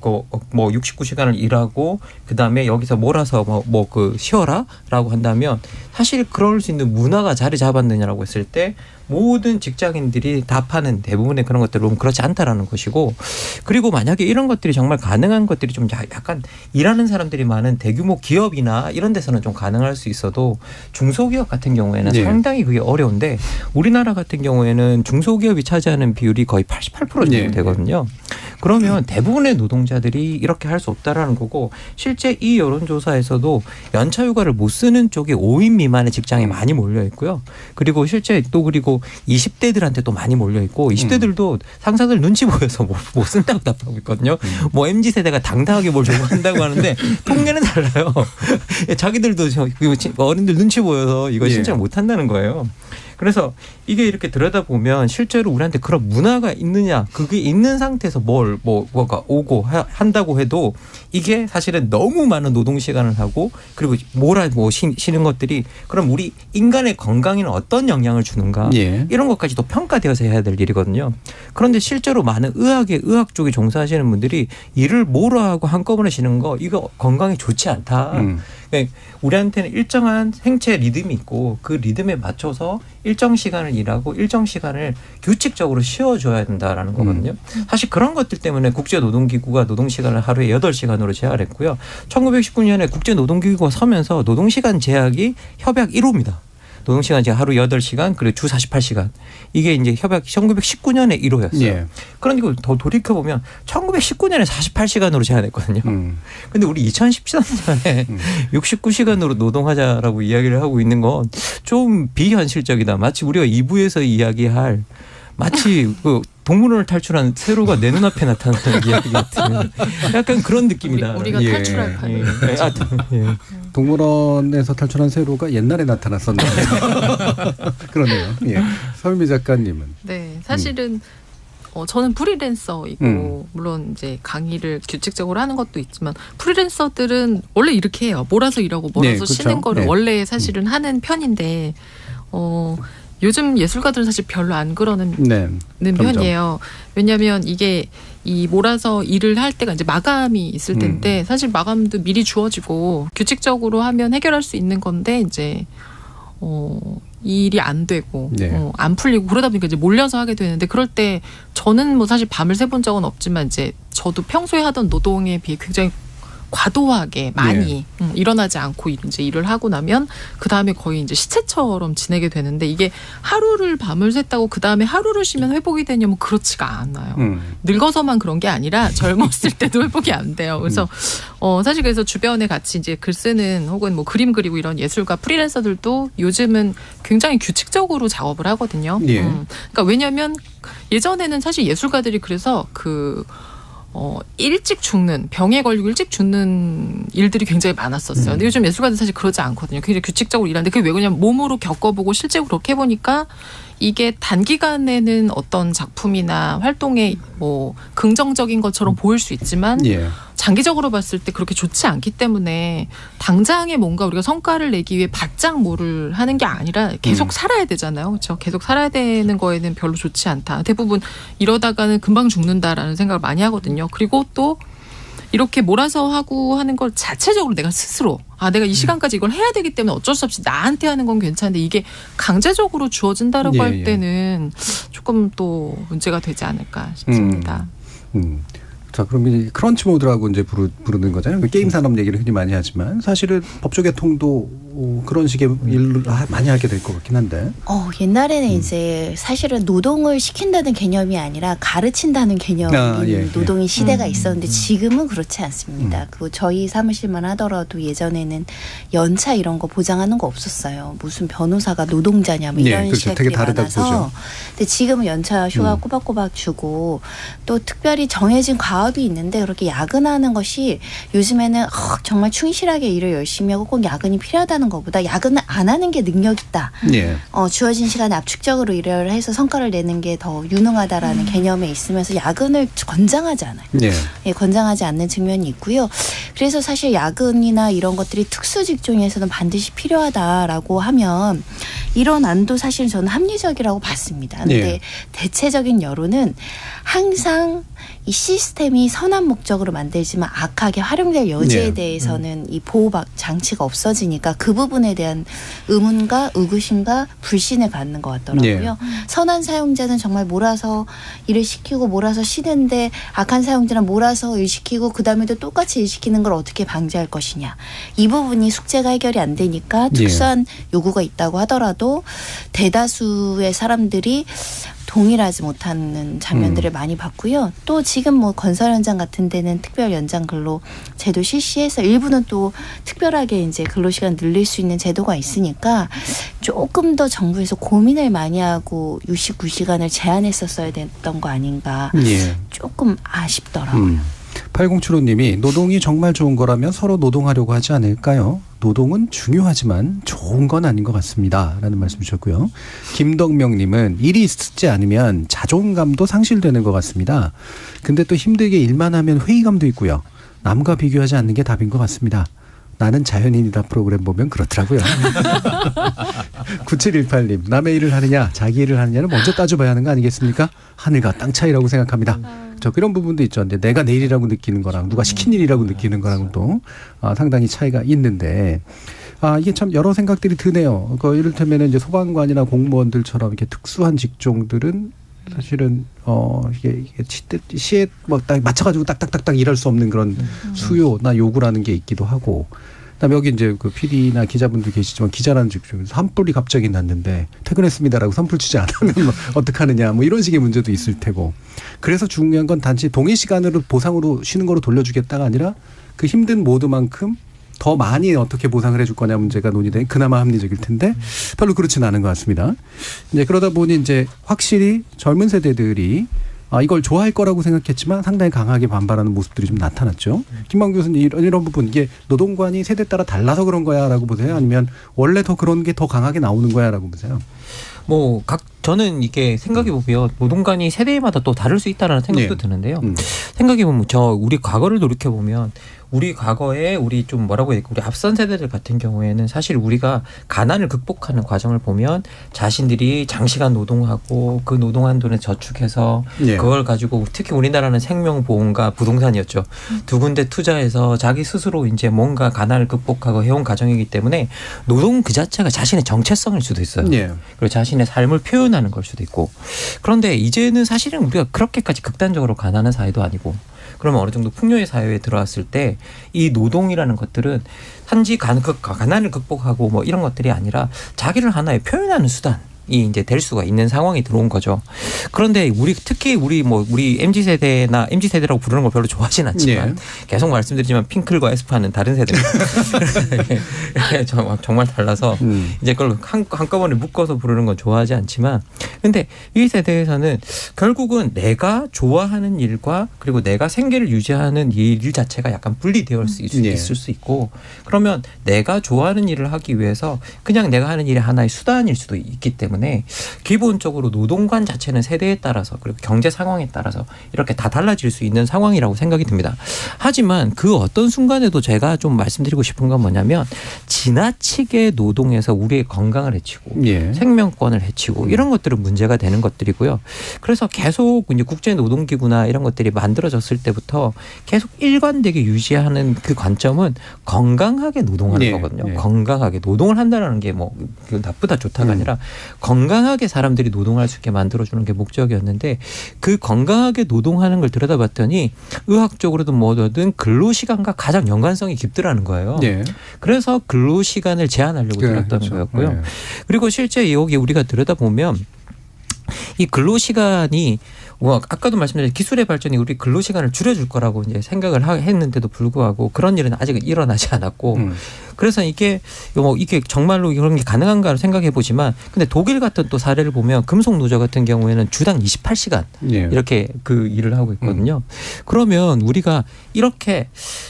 69시간을 일하고 그다음에 여기서 몰아서 그 쉬어라라고 한다면 사실 그럴 수 있는 문화가 자리 잡았느냐라고 했을 때 모든 직장인들이 답하는 대부분의 그런 것들은 보면 그렇지 않다라는 것이고 그리고 만약에 이런 것들이 정말 가능한 것들이 좀 약간 일하는 사람들이 많은 대규모 기업이나 이런 데서는 좀 가능할 수 있어도 중소기업 같은 경우에는 네. 상당히 그게 어려운데 우리나라 같은 경우에는 중소기업이 차지하는 비율이 거의 88% 정도 네. 되거든요. 그러면 대부분의 노동자들이 이렇게 할 수 없다라는 거고 실제 이 여론조사에서도 연차휴가를 못 쓰는 쪽에 5인 미만의 직장에 많이 몰려 있고요. 그리고 실제 또 그리고 20대들한테 또 많이 몰려 있고 20대들도 상사들 눈치 보여서 못 쓴다고 답하고 있거든요. 뭐 MZ세대가 당당하게 뭘 요구한다고 하는데 통계는 달라요. 자기들도 어른들 눈치 보여서 이거 신청 못 한다는 거예요. 그래서 이게 이렇게 들여다보면 실제로 우리한테 그런 문화가 있느냐 그게 있는 상태에서 뭐가 오고 한다고 해도 이게 사실은 너무 많은 노동시간을 하고 그리고 쉬는 것들이 그럼 우리 인간의 건강에는 어떤 영향을 주는가 이런 것까지도 평가되어서 해야 될 일이거든요. 그런데 실제로 많은 의학 쪽에 종사하시는 분들이 일을 몰아하고 한꺼번에 쉬는 거 이거 건강에 좋지 않다. 그러니까 우리한테는 일정한 생체 리듬이 있고 그 리듬에 맞춰서 일정 시간을 일하고 일정 시간을 규칙적으로 쉬어줘야 된다라는 거거든요. 사실 그런 것들 때문에 국제노동기구가 노동시간을 하루에 8시간으로 제한을 했고요. 1919년에 국제노동기구가 서면서 노동시간 제약이 협약 1호입니다. 노동시간 제가 하루 8시간 그리고 주 48시간. 이게 이제 협약 1919년에 1호였어요. 예. 그런데 이걸 더 돌이켜보면 1919년에 48시간으로 제한했거든요. 근데 우리 2013년에 69시간으로 노동하자라고 이야기를 하고 있는 건 좀 비현실적이다. 마치 우리가 2부에서 이야기할 마치 그 동물원을 탈출한 세로가 내 눈앞에 나타나는 이야기 같은 약간 그런 느낌이다. 우리가 탈출할 판. 동물원에서 탈출한 세로가 옛날에 나타났었는데 그러네요. 예. 서유미 작가님은. 네, 사실은 저는 프리랜서이고 물론 이제 강의를 규칙적으로 하는 것도 있지만 프리랜서들은 원래 이렇게 해요. 몰아서 일하고 몰아서 그렇죠. 쉬는 거를 원래 사실은 하는 편인데 요즘 예술가들은 사실 별로 안 그러는 편이에요. 왜냐하면 이게 이 몰아서 일을 할 때가 이제 마감이 있을 텐데 사실 마감도 미리 주어지고 규칙적으로 하면 해결할 수 있는 건데 이제 일이 안 되고 안 풀리고 그러다 보니까 이제 몰려서 하게 되는데 그럴 때 저는 뭐 사실 밤을 새본 적은 없지만 이제 저도 평소에 하던 노동에 비해 굉장히 과도하게 많이 일어나지 않고 이제 일을 하고 나면 그 다음에 거의 이제 시체처럼 지내게 되는데 이게 하루를 밤을 샜다고 그 다음에 하루를 쉬면 회복이 되냐면 그렇지가 않아요. 늙어서만 그런 게 아니라 젊었을 때도 회복이 안 돼요. 그래서 사실 그래서 주변에 같이 이제 글 쓰는 혹은 뭐 그림 그리고 이런 예술가 프리랜서들도 요즘은 굉장히 규칙적으로 작업을 하거든요. 예. 그러니까 왜냐하면 예전에는 사실 예술가들이 그래서 일찍 죽는 병에 걸리고 일찍 죽는 일들이 굉장히 많았었어요. 근데 요즘 예술가들 사실 그러지 않거든요. 굉장히 규칙적으로 일하는데 그게 왜 그러냐면 몸으로 겪어보고 실제로 그렇게 해보니까 이게 단기간에는 어떤 작품이나 활동에 뭐 긍정적인 것처럼 보일 수 있지만 장기적으로 봤을 때 그렇게 좋지 않기 때문에 당장에 뭔가 우리가 성과를 내기 위해 바짝 뭐를 하는 게 아니라 계속 살아야 되잖아요. 그렇죠? 계속 살아야 되는 거에는 별로 좋지 않다. 대부분 이러다가는 금방 죽는다라는 생각을 많이 하거든요. 그리고 또 이렇게 몰아서 하고 하는 걸 자체적으로 내가 스스로 내가 이 시간까지 이걸 해야 되기 때문에 어쩔 수 없이 나한테 하는 건 괜찮은데 이게 강제적으로 주어진다라고 할 때는 조금 또 문제가 되지 않을까 싶습니다. 자, 그럼 이제 크런치 모드라고 이제 부르는 거잖아요. 게임 산업 얘기를 흔히 많이 하지만 사실은 법조 계통도 그런 식의 일을 많이 하게 될 것 같긴 한데. 옛날에는 이제 사실은 노동을 시킨다는 개념이 아니라 가르친다는 개념인 노동의 시대가 있었는데 지금은 그렇지 않습니다. 그 저희 사무실만 하더라도 예전에는 연차 이런 거 보장하는 거 없었어요. 무슨 변호사가 노동자냐 뭐 이런 그렇죠. 시각들이 되게 다르다고 많아서. 보죠. 근데 지금은 연차 휴가 꼬박꼬박 주고 또 특별히 정해진 과업이 있는데 그렇게 야근하는 것이 요즘에는 정말 충실하게 일을 열심히 하고 꼭 야근이 필요하다는 것보다 야근을 안 하는 게 능력이다. 주어진 시간에 압축적으로 일을 해서 성과를 내는 게 더 유능하다라는 개념에 있으면서 야근을 권장하지 않아요. 권장하지 않는 측면이 있고요. 그래서 사실 야근이나 이런 것들이 특수 직종에서는 반드시 필요하다라고 하면 이런 안도 사실 저는 합리적이라고 봤습니다. 그런데 대체적인 여론은 항상 이 시스템이 선한 목적으로 만들지만 악하게 활용될 여지에 대해서는 이 보호 장치가 없어지니까 그 부분에 대한 의문과 의구심과 불신을 갖는 것 같더라고요. 선한 사용자는 정말 몰아서 일을 시키고 몰아서 쉬는데 악한 사용자는 몰아서 일 시키고 그다음에도 똑같이 일 시키는 걸 어떻게 방지할 것이냐. 이 부분이 숙제가 해결이 안 되니까 특수한 요구가 있다고 하더라도 대다수의 사람들이 동일하지 못하는 장면들을 많이 봤고요. 또 지금 뭐 건설 현장 같은 데는 특별 연장 근로 제도 실시해서 일부는 또 특별하게 이제 근로시간 늘릴 수 있는 제도가 있으니까 조금 더 정부에서 고민을 많이 하고 69시간을 제한했었어야 됐던 거 아닌가 조금 아쉽더라고요. 8075님이 노동이 정말 좋은 거라면 서로 노동하려고 하지 않을까요? 노동은 중요하지만 좋은 건 아닌 것 같습니다. 라는 말씀 주셨고요. 김덕명님은 일이 있지 않으면 자존감도 상실되는 것 같습니다. 근데 또 힘들게 일만 하면 회의감도 있고요. 남과 비교하지 않는 게 답인 것 같습니다. 나는 자연인이다 프로그램 보면 그렇더라고요. 9718님 남의 일을 하느냐 자기 일을 하느냐는 먼저 따져봐야 하는 거 아니겠습니까? 하늘과 땅 차이라고 생각합니다. 저 그런 부분도 있죠. 근데 내가 내 일이라고 느끼는 거랑 누가 시킨 일이라고 느끼는 거랑은 또 상당히 차이가 있는데 이게 참 여러 생각들이 드네요. 이를테면 이제 소방관이나 공무원들처럼 이렇게 특수한 직종들은 사실은 이게 시에 뭐 딱 맞춰가지고 딱딱딱딱 일할 수 없는 그런 수요나 요구라는 게 있기도 하고. 그다음에 여기 이제 그 PD나 기자분들 계시지만 기자라는 직종에서 산불이 갑자기 났는데 퇴근했습니다라고 산불 취재 안 하면 뭐 어떡하느냐 뭐 이런 식의 문제도 있을 테고. 그래서 중요한 건 단지 동일 시간으로 보상으로 쉬는 거로 돌려주겠다가 아니라 그 힘든 모드만큼 더 많이 어떻게 보상을 해줄 거냐 문제가 논의된 그나마 합리적일 텐데 별로 그렇지는 않은 것 같습니다. 이제 그러다 보니 이제 확실히 젊은 세대들이 이걸 좋아할 거라고 생각했지만 상당히 강하게 반발하는 모습들이 좀 나타났죠. 김만국 교수님 이런 부분 이게 노동관이 세대 따라 달라서 그런 거야라고 보세요? 아니면 원래 더 그런 게 더 강하게 나오는 거야라고 보세요? 저는 이게 생각해 보면 노동관이 세대마다 또 다를 수 있다라는 생각도 드는데요. 생각해 보면 우리 과거를 돌이켜 보면 우리 과거에 우리 좀 뭐라고 해야 될까 우리 앞선 세대들 같은 경우에는 사실 우리가 가난을 극복하는 과정을 보면 자신들이 장시간 노동하고 그 노동한 돈을 저축해서 그걸 가지고 특히 우리나라는 생명보험과 부동산이었죠. 두 군데 투자해서 자기 스스로 이제 뭔가 가난을 극복하고 해온 과정이기 때문에 노동 그 자체가 자신의 정체성일 수도 있어요. 그리고 자신의 삶을 표현하는 걸 수도 있고. 그런데 이제는 사실은 우리가 그렇게까지 극단적으로 가난한 사회도 아니고 그러면 어느 정도 풍요의 사회에 들어왔을 때 이 노동이라는 것들은 단지 가난을 극복하고 뭐 이런 것들이 아니라 자기를 하나의 표현하는 수단이 이제 될 수가 있는 상황이 들어온 거죠. 그런데 특히 우리 MZ 세대나 MZ 세대라고 부르는 걸 별로 좋아하진 않지만 계속 말씀드리지만 핑클과 에스파는 다른 세대입니다. 정말 달라서 이제 그걸 한꺼번에 묶어서 부르는 건 좋아하지 않지만, 근데 이 세대에서는 결국은 내가 좋아하는 일과 그리고 내가 생계를 유지하는 일 자체가 약간 분리되어 있을 수 있고, 그러면 내가 좋아하는 일을 하기 위해서 그냥 내가 하는 일이 하나의 수단일 수도 있기 때문에 기본적으로 노동관 자체는 세대에 따라서 그리고 경제 상황에 따라서 이렇게 다 달라질 수 있는 상황이라고 생각이 듭니다. 하지만 그 어떤 순간에도 제가 좀 말씀드리고 싶은 건 뭐냐면, 지나치게 노동에서 우리의 건강을 해치고 생명권을 해치고 이런 것들은 문제가 되는 것들이고요. 그래서 계속 이제 국제노동기구나 이런 것들이 만들어졌을 때부터 계속 일관되게 유지하는 그 관점은 건강하게 노동하는 거거든요. 건강하게 노동을 한다는 게 뭐 나쁘다 좋다가 아니라 건강하게 사람들이 노동할 수 있게 만들어주는 게 목적이었는데, 그 건강하게 노동하는 걸 들여다봤더니 의학적으로든 뭐든 근로시간과 가장 연관성이 깊더라는 거예요. 그래서 근로시간을 제한하려고 들었던 거였고요. 그리고 실제 여기 우리가 들여다보면 이 근로시간이 아까도 말씀드린 기술의 발전이 우리 근로시간을 줄여줄 거라고 이제 생각을 했는데도 불구하고 그런 일은 아직 일어나지 않았고, 그래서 이게 정말로 이런 게 가능한가를 생각해 보지만, 근데 독일 같은 또 사례를 보면 금속 노조 같은 경우에는 주당 28시간 이렇게 그 일을 하고 있거든요. 그러면 우리가 이렇게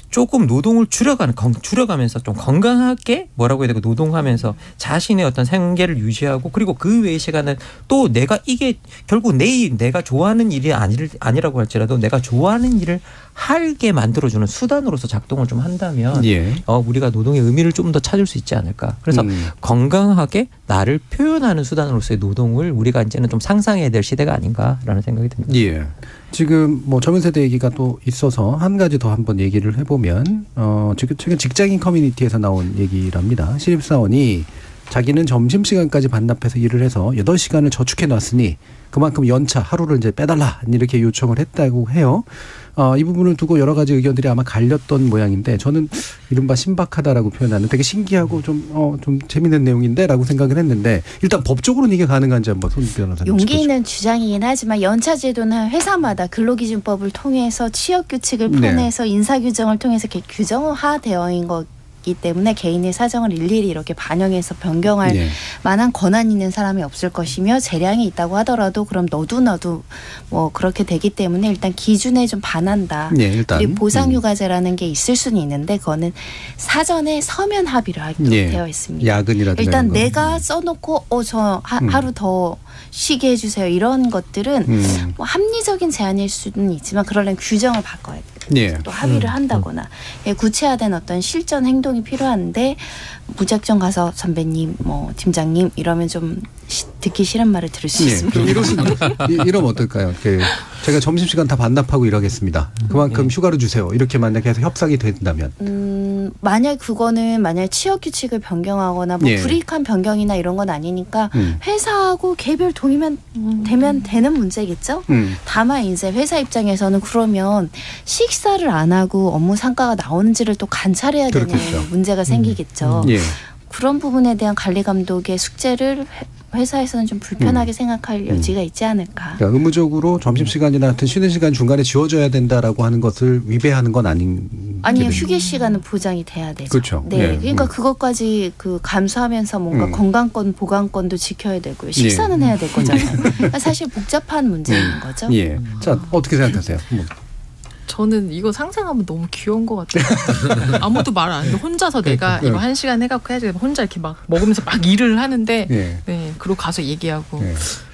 조금 노동을 줄여가면서 좀 건강하게 뭐라고 해야 되고 노동하면서 자신의 어떤 생계를 유지하고, 그리고 그 외의 시간은 또 내가 이게 결국 내가 좋아하는 일이 아니라고 할지라도 내가 좋아하는 일을 하게 만들어주는 수단으로서 작동을 좀 한다면 우리가 노동의 의미를 좀 더 찾을 수 있지 않을까. 그래서 건강하게 나를 표현하는 수단으로서의 노동을 우리가 이제는 좀 상상해야 될 시대가 아닌가라는 생각이 듭니다. 지금 뭐 젊은 세대 얘기가 또 있어서 한 가지 더 한번 얘기를 해보면 최근 직장인 커뮤니티에서 나온 얘기랍니다. 신입사원이 자기는 점심시간까지 반납해서 일을 해서 8시간을 저축해 놨으니 그만큼 연차 하루를 이제 빼달라 이렇게 요청을 했다고 해요. 이 부분을 두고 여러 가지 의견들이 아마 갈렸던 모양인데, 저는 이른바 신박하다라고 표현하는 되게 신기하고 좀 재밌는 내용인데라고 생각을 했는데, 일단 법적으로는 이게 가능한지 한번 손 변호사님. 용기 있는 주장이긴 하지만 연차제도는 회사마다 근로기준법을 통해서 취업규칙을 펴내서 인사규정을 통해서 이렇게 규정화되어 있는 거. 기 때문에 개인의 사정을 일일이 이렇게 반영해서 변경할 만한 권한 있는 사람이 없을 것이며, 재량이 있다고 하더라도 그럼 너도 뭐 그렇게 되기 때문에 일단 기준에 좀 반한다. 그리고 보상휴가제라는 게 있을 수는 있는데 그거는 사전에 서면 합의를 하기로 되어 있습니다. 야근이라든가 일단 내가 써놓고 저 하루 더 쉬게 해주세요 이런 것들은 뭐 합리적인 제한일 수는 있지만 그러려면 규정을 바꿔야 돼요. 또 합의를 한다거나 구체화된 어떤 실전 행동이 필요한데, 무작정 가서 선배님 뭐 팀장님 이러면 좀 듣기 싫은 말을 들을 수 있습니다. 이러면 어떨까요? 제가 점심시간 다 반납하고 일하겠습니다. 그만큼 휴가를 주세요. 이렇게 만약에 해서 협상이 된다면. 만약 취업규칙을 변경하거나 뭐 불이익한 변경이나 이런 건 아니니까 회사하고 개별 동의만 되면 되는 문제겠죠. 다만 이제 회사 입장에서는 그러면 식사를 안 하고 업무 성과가 나오는지를 또 관찰해야 되는 문제가 생기겠죠. 그런 부분에 대한 관리 감독의 숙제를 회사에서는 좀 불편하게 생각할 여지가 있지 않을까. 그러니까 의무적으로 점심시간이나 하여튼 쉬는 시간 중간에 지워져야 된다라고 하는 것을 위배하는 건 아니요. 휴게 시간은 보장이 돼야 되죠. 그렇죠. 그러니까 그것까지 감수하면서 뭔가 건강권, 보강권도 지켜야 되고요. 식사는 해야 될 거잖아요. 그러니까 사실 복잡한 문제인 거죠. 자, 어떻게 생각하세요? 저는 이거 상상하면 너무 귀여운 것 같아요. 아무도 말 안 하는데 혼자서 내가 이거 1시간 해갖고 해야지 혼자 이렇게 막 먹으면서 막 일을 하는데 그리고 가서 얘기하고.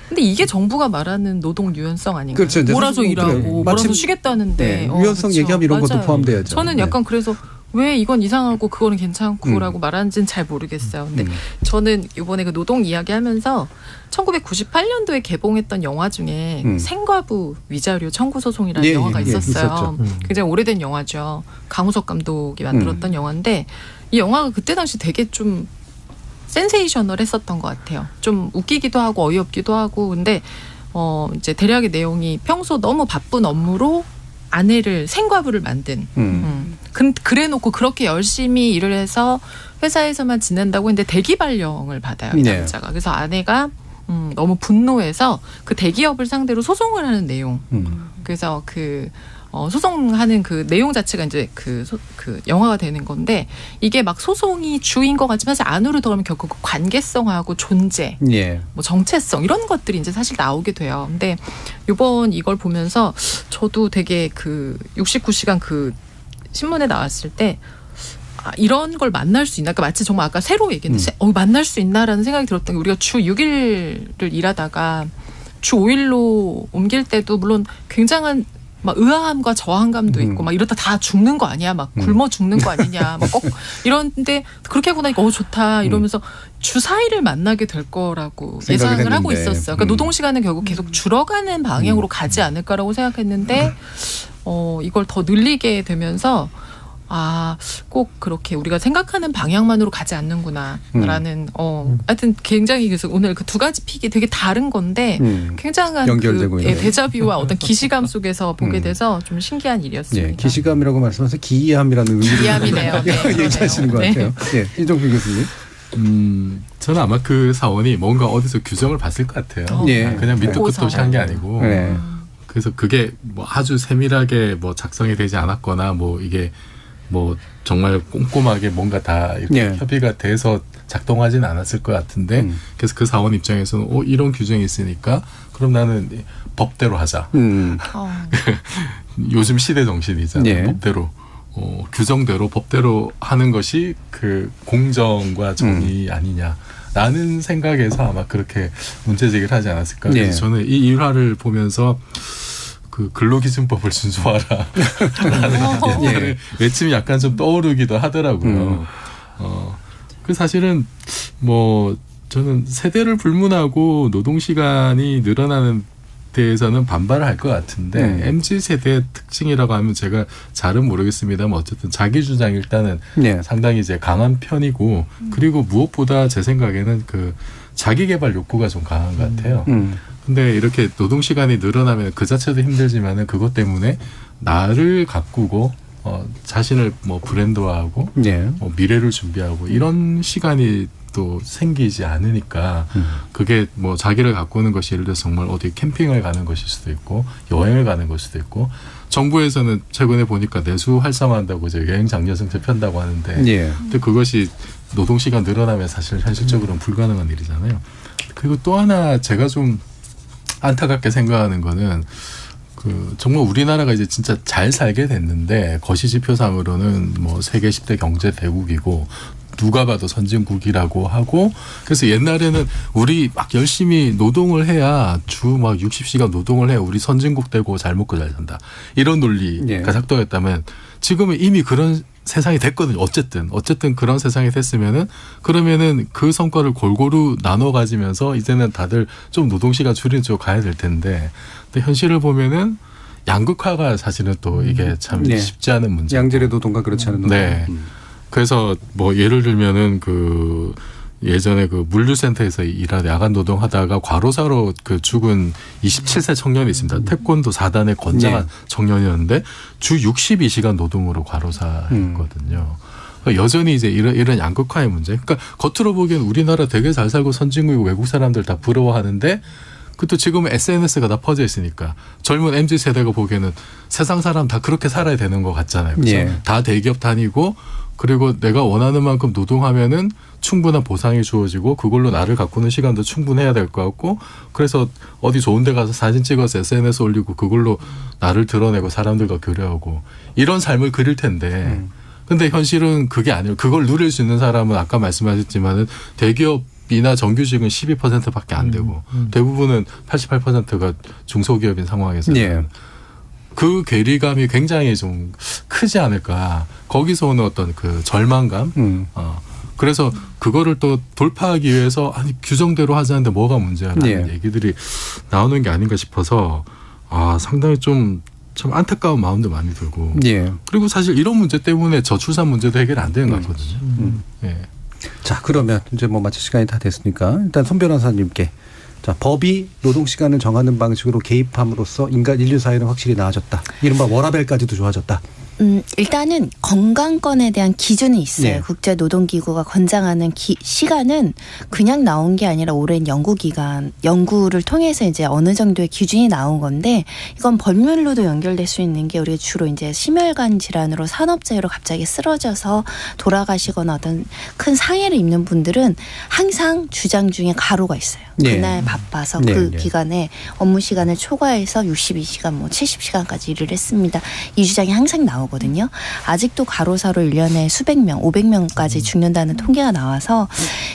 근데 이게 정부가 말하는 노동 유연성 아닌가요? 그렇죠. 몰아서 일하고 몰아서 쉬겠다는데 유연성 얘기하면 이런 것도 포함돼야죠. 저는 약간 그래서 왜 이건 이상하고 그거는 괜찮고라고 말하는지는 잘 모르겠어요. 근데 저는 이번에 그 노동 이야기하면서 1998년도에 개봉했던 영화 중에 생과부 위자료 청구 소송이라는 영화가 있었어요. 굉장히 오래된 영화죠. 강우석 감독이 만들었던 영화인데, 이 영화가 그때 당시 되게 좀 센세이셔널했었던 것 같아요. 좀 웃기기도 하고 어이없기도 하고. 근데 이제 대략의 내용이 평소 너무 바쁜 업무로 아내를 생과부를 만든. 그래놓고 그렇게 열심히 일을 해서 회사에서만 지낸다고 했는데 대기 발령을 받아요. 이 남자가. 그래서 아내가 너무 분노해서 그 대기업을 상대로 소송을 하는 내용. 그래서 소송하는 그 내용 자체가 이제 그 영화가 되는 건데 이게 막 소송이 주인 것 같지만 사실 안으로 들어가면 결국 그 관계성하고 존재, 뭐 정체성 이런 것들이 이제 사실 나오게 돼요. 근데 이번 이걸 보면서 저도 되게 그 69시간 그 신문에 나왔을 때 이런 걸 만날 수 있나? 그러니까 마치 정말 아까 새로 얘기했는데 만날 수 있나라는 생각이 들었던 게 우리가 주 6일을 일하다가 주 5일로 옮길 때도 물론 굉장한 막 의아함과 저항감도 있고 막 이러다 다 죽는 거 아니야? 막 굶어 죽는 거 아니냐? 막 꼭 이런데 그렇게 하고 나니까 좋다 이러면서 주 4일을 만나게 될 거라고 예상을 하고 있었어요. 그러니까 노동 시간은 결국 계속 줄어가는 방향으로 가지 않을까라고 생각했는데 이걸 더 늘리게 되면서 꼭 그렇게 우리가 생각하는 방향만으로 가지 않는구나라는 하여튼 굉장히 그래서 오늘 그 두 가지 픽이 되게 다른 건데 굉장한 연결되고 있는 데자뷰와 어떤 기시감 속에서 보게 돼서 좀 신기한 일이었습니다. 네, 기시감이라고 말씀하셔서 기이함이라는 의미로 기이함이네요. 얘기하시는 것 같아요. 네, 이종필 교수님. 저는 아마 그 사원이 뭔가 어디서 규정을 봤을 것 같아요. 그냥 밑도 끝도 없이 한 게 아니고. 그래서 그게 뭐 아주 세밀하게 뭐 작성이 되지 않았거나 뭐 이게 뭐 정말 꼼꼼하게 뭔가 다 이렇게 협의가 돼서 작동하지는 않았을 것 같은데 그래서 그 사원 입장에서는 이런 규정이 있으니까 그럼 나는 법대로 하자. 요즘 시대 정신이잖아요. 법대로 규정대로 법대로 하는 것이 그 공정과 정의 아니냐라는 생각에서 아마 그렇게 문제제기를 하지 않았을까. 그래서 저는 이 일화를 보면서 그 근로기준법을 준수하라 라는 외침이 약간 좀 떠오르기도 하더라고요. 그 사실은 뭐 저는 세대를 불문하고 노동시간이 늘어나는 데에서는 반발을 할 것 같은데 MZ세대의 특징이라고 하면 제가 잘은 모르겠습니다만 어쨌든 자기 주장이 일단은 상당히 이제 강한 편이고 그리고 무엇보다 제 생각에는 그 자기 개발 욕구가 좀 강한 것 같아요. 근데 이렇게 노동 시간이 늘어나면 그 자체도 힘들지만은 그것 때문에 나를 가꾸고 자신을 뭐 브랜드화하고 미래를 준비하고 이런 시간이 또 생기지 않으니까 그게 뭐 자기를 가꾸는 것이 예를 들어서 정말 어디 캠핑을 가는 것일 수도 있고 여행을 가는 것일 수도 있고 정부에서는 최근에 보니까 내수 활성화한다고 이제 여행 장려정책 편다고 하는데 근데 그것이 노동 시간 늘어나면 사실 현실적으로는 불가능한 일이잖아요. 그리고 또 하나 제가 좀 안타깝게 생각하는 거는 정말 우리나라가 이제 진짜 잘 살게 됐는데 거시지표상으로는 뭐 세계 10대 경제 대국이고 누가 봐도 선진국이라고 하고 그래서 옛날에는 우리 막 열심히 노동을 해야 주 막 60시간 노동을 해야 우리 선진국 되고 잘 먹고 잘 산다. 이런 논리가 작동했다면 지금은 이미 그런 세상이 됐거든요. 어쨌든 그런 세상이 됐으면은 그러면은 그 성과를 골고루 나눠 가지면서 이제는 다들 좀 노동시간 줄이는 쪽으로 가야 될 텐데 근데 현실을 보면은 양극화가 사실은 또 이게 참 쉽지 않은 문제. 양질의 노동과 그렇지 않은 노동. 그래서 뭐 예를 들면은 예전에 그 물류센터에서 일하다 야간 노동하다가 과로사로 죽은 27세 청년이 있습니다. 태권도 4단의 건장한 청년이었는데 주 62시간 노동으로 과로사했거든요. 그러니까 여전히 이제 이런 양극화의 문제. 그러니까 겉으로 보기엔 우리나라 되게 잘 살고 선진국이고 외국 사람들 다 부러워하는데 그것도 지금은 SNS가 다 퍼져 있으니까 젊은 MZ 세대가 보기에는 세상 사람 다 그렇게 살아야 되는 것 같잖아요. 그래서 다 대기업 다니고 그리고 내가 원하는 만큼 노동하면은 충분한 보상이 주어지고 그걸로 나를 가꾸는 시간도 충분해야 될 것 같고 그래서 어디 좋은 데 가서 사진 찍어서 SNS 올리고 그걸로 나를 드러내고 사람들과 교류하고 이런 삶을 그릴 텐데 근데 현실은 그게 아니에요. 그걸 누릴 수 있는 사람은 아까 말씀하셨지만은 대기업이나 정규직은 12%밖에 안 되고 대부분은 88%가 중소기업인 상황에서 그 괴리감이 굉장히 좀 크지 않을까. 거기서 오는 어떤 그 절망감. 그래서 그거를 또 돌파하기 위해서 규정대로 하자는데 뭐가 문제야라는 얘기들이 나오는 게 아닌가 싶어서 상당히 좀 안타까운 마음도 많이 들고. 그리고 사실 이런 문제 때문에 저출산 문제도 해결 안 되는 것 같거든요. 자, 그러면 이제 뭐 마칠 시간이 다 됐으니까 일단 손 변호사님께 자, 법이 노동 시간을 정하는 방식으로 개입함으로써 인류 사회는 확실히 나아졌다. 이른바 워라밸까지도 좋아졌다. 일단은 건강권에 대한 기준이 있어요. 네. 국제노동기구가 권장하는 시간은 그냥 나온 게 아니라 오랜 연구를 통해서 이제 어느 정도의 기준이 나온 건데 이건 법률로도 연결될 수 있는 게 우리가 주로 이제 심혈관 질환으로 산업재해로 갑자기 쓰러져서 돌아가시거나 어떤 큰 상해를 입는 분들은 항상 주장 중에 가로가 있어요. 네. 그날 바빠서 네, 그 네. 기간에 업무 시간을 초과해서 62시간, 70시간까지 일을 했습니다. 이 주장이 항상 나오거든요. 아직도 가로사로 1년에 수백 명, 500명까지 죽는다는 통계가 나와서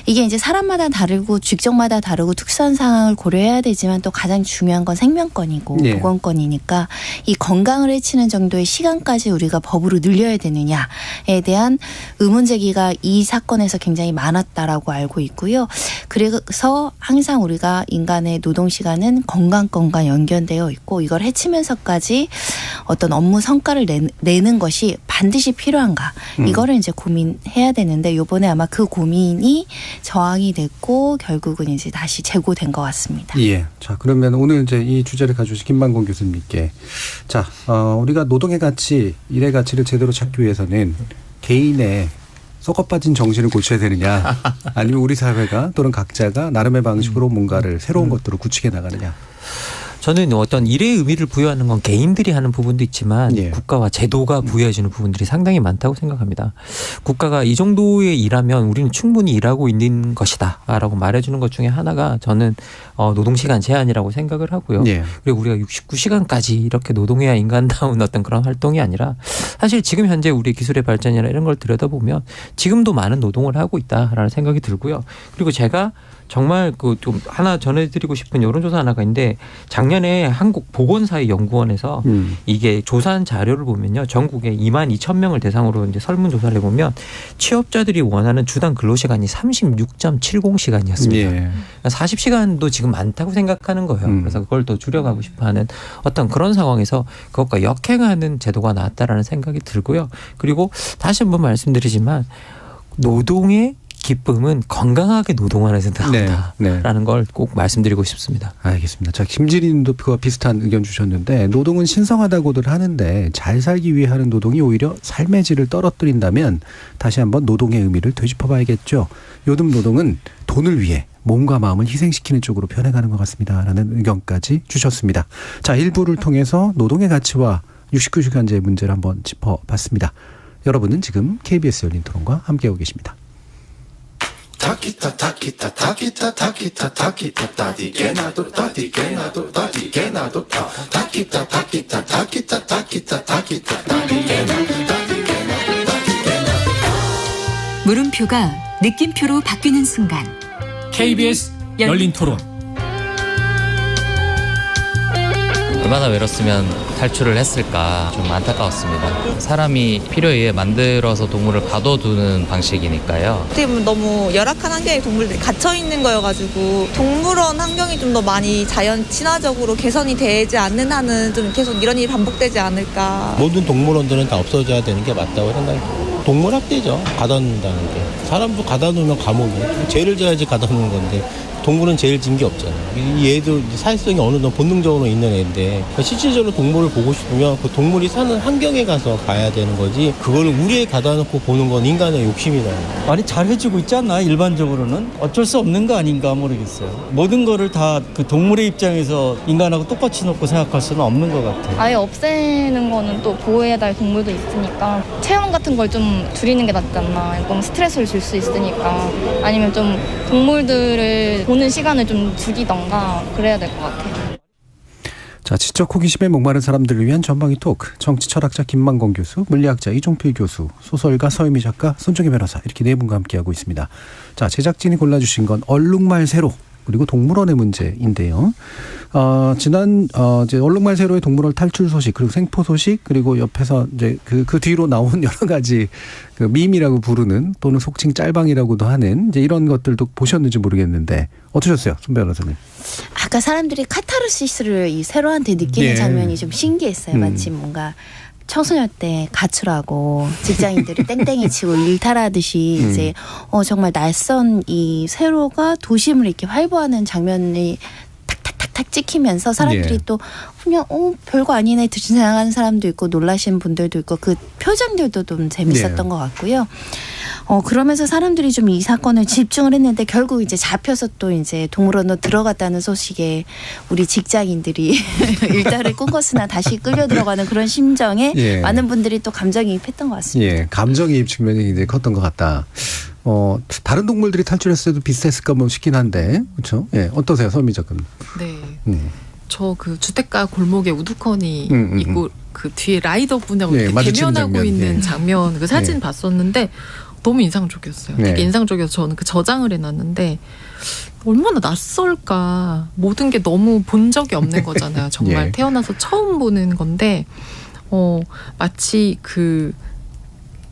이게 이제 사람마다 다르고 직종마다 다르고 특수한 상황을 고려해야 되지만 또 가장 중요한 건 생명권이고 네. 보건권이니까 이 건강을 해치는 정도의 시간까지 우리가 법으로 늘려야 되느냐에 대한 의문 제기가 이 사건에서 굉장히 많았다라고 알고 있고요. 그래서 항상 우리가 인간의 노동시간은 건강권과 연결되어 있고 이걸 해치면서까지 어떤 업무 성과를 내는 것이 반드시 필요한가 이거를 이제 고민해야 되는데 이번에 아마 그 고민이 저항이 됐고 결국은 이제 다시 재고된 것 같습니다. 예. 자, 그러면 오늘 이제 이 주제를 가져오신 김만곤 교수님께 자, 우리가 노동의 가치, 일의 가치를 제대로 찾기 위해서는 개인의 썩어 빠진 정신을 고쳐야 되느냐 아니면 우리 사회가 또는 각자가 나름의 방식으로 뭔가를 새로운 것들을 구축해 나가느냐. 저는 어떤 일의 의미를 부여하는 건 개인들이 하는 부분도 있지만 예. 국가와 제도가 부여해주는 부분들이 상당히 많다고 생각합니다. 국가가 이 정도의 일하면 우리는 충분히 일하고 있는 것이다 라고 말해주는 것 중에 하나가 저는 노동시간 제한이라고 생각을 하고요. 예. 그리고 우리가 69시간까지 이렇게 노동해야 인간다운 어떤 그런 활동이 아니라 사실 지금 현재 우리 기술의 발전이나 이런 걸 들여다보면 지금도 많은 노동을 하고 있다라는 생각이 들고요. 그리고 제가 정말 그 좀 하나 전해드리고 싶은 여론조사 하나가 있는데 작년에 한국보건사회연구원에서 이게 조사한 자료를 보면요. 전국에 22,000명을 대상으로 이제 설문조사를 해보면 취업자들이 원하는 주당 근로시간이 36.70시간이었습니다. 예. 40시간도 지금 많다고 생각하는 거예요. 그래서 그걸 더 줄여가고 싶어하는 어떤 그런 상황에서 그것과 역행하는 제도가 나왔다라는 생각이 들고요. 그리고 다시 한번 말씀드리지만 노동의 기쁨은 건강하게 노동하는 데 나온다라는 걸 꼭 말씀드리고 싶습니다. 알겠습니다. 자, 김진희 님도 그와 비슷한 의견 주셨는데 노동은 신성하다고들 하는데 잘 살기 위해 하는 노동이 오히려 삶의 질을 떨어뜨린다면 다시 한번 노동의 의미를 되짚어봐야겠죠. 요즘 노동은 돈을 위해 몸과 마음을 희생시키는 쪽으로 변해가는 것 같습니다. 라는 의견까지 주셨습니다. 자, 1부를 통해서 노동의 가치와 69시간제의 문제를 한번 짚어봤습니다. 여러분은 지금 KBS 열린 토론과 함께하고 계십니다. 물음표가 느낌표로 바뀌는 순간 KBS 열린 토론. 얼마나 외롭으면 탈출을 했을까 좀 안타까웠습니다. 사람이 필요에 의해 만들어서 동물을 가둬두는 방식이니까요. 어떻게 보면 너무 열악한 환경에 동물들이 갇혀 있는 거여가지고 동물원 환경이 좀 더 많이 자연 친화적으로 개선이 되지 않는 한은 좀 계속 이런 일이 반복되지 않을까. 모든 동물원들은 다 없어져야 되는 게 맞다고 생각해요. 동물학대죠. 가둬놓는다는 게. 사람도 가둬놓으면 감옥이에요. 죄를 져야지 가둬놓는 건데 동물은 죄를 진 게 없잖아요. 이 애도 사회성이 어느 정도 본능적으로 있는 애인데 실질적으로 동물을 보고 싶으면 그 동물이 사는 환경에 가서 봐야 되는 거지 그걸 우리에 가다 놓고 보는 건 인간의 욕심이다. 많이 잘해주고 있지 않나 일반적으로는 어쩔 수 없는 거 아닌가 모르겠어요. 모든 거를 다 그 동물의 입장에서 인간하고 똑같이 놓고 생각할 수는 없는 것 같아요. 아예 없애는 거는 또 보호해야 될 동물도 있으니까 체험 같은 걸 좀 줄이는 게 낫지 않나. 너무 스트레스를 줄 수 있으니까 아니면 좀 동물들을 보는 시간을 좀 줄이던가 그래야 될 것 같아요. 자, 지적 호기심에 목마른 사람들을 위한 전방위 토크. 정치 철학자 김만곤 교수, 물리학자 이종필 교수, 소설가 서유미 작가, 손정희 변호사 이렇게 네 분과 함께하고 있습니다. 자, 제작진이 골라주신 건 얼룩말 세로 그리고 동물원의 문제인데요. 이제 얼룩말 세로의 동물원 탈출 소식 그리고 생포 소식 그리고 옆에서 이제 그 뒤로 나온 여러 가지 그 밈이라고 부르는 또는 속칭 짤방이라고도 하는 이제 이런 것들도 보셨는지 모르겠는데 어떠셨어요, 손 변호사님? 아까 사람들이 카타르시스를 이 세로한테 느끼는 장면이 좀 신기했어요. 마치 뭔가 청소년 때 가출하고 직장인들이 땡땡이 치고 일탈하듯이 이제 정말 낯선 이 세로가 도심을 이렇게 활보하는 장면이 탁탁탁탁 찍히면서 사람들이 또 그냥 별거 아니네 지나가는 사람도 있고 놀라신 분들도 있고 그 표정들도 좀 재밌었던 것 같고요. 그러면서 사람들이 좀 이 사건을 집중을 했는데 결국 이제 잡혀서 또 이제 동물원으로 들어갔다는 소식에 우리 직장인들이 일달을 꾼것으나 다시 끌려 들어가는 그런 심정에 많은 분들이 또 감정이입했던 것 같습니다. 예, 감정이입 측면이 굉장히 컸던 것 같다. 다른 동물들이 탈출했을 때도 비슷했을까 뭐 싶긴 한데 그렇죠? 예, 어떠세요, 서미 작가님? 네. 저 그 주택가 골목에 우두커니 있고 그 뒤에 라이더 분하고 대면하고 있는 장면 그 사진 봤었는데 너무 인상적이었어요. 되게 인상적이어서 저는 그 저장을 해놨는데 얼마나 낯설까. 모든 게 너무 본 적이 없는 거잖아요. 정말 태어나서 처음 보는 건데 마치 그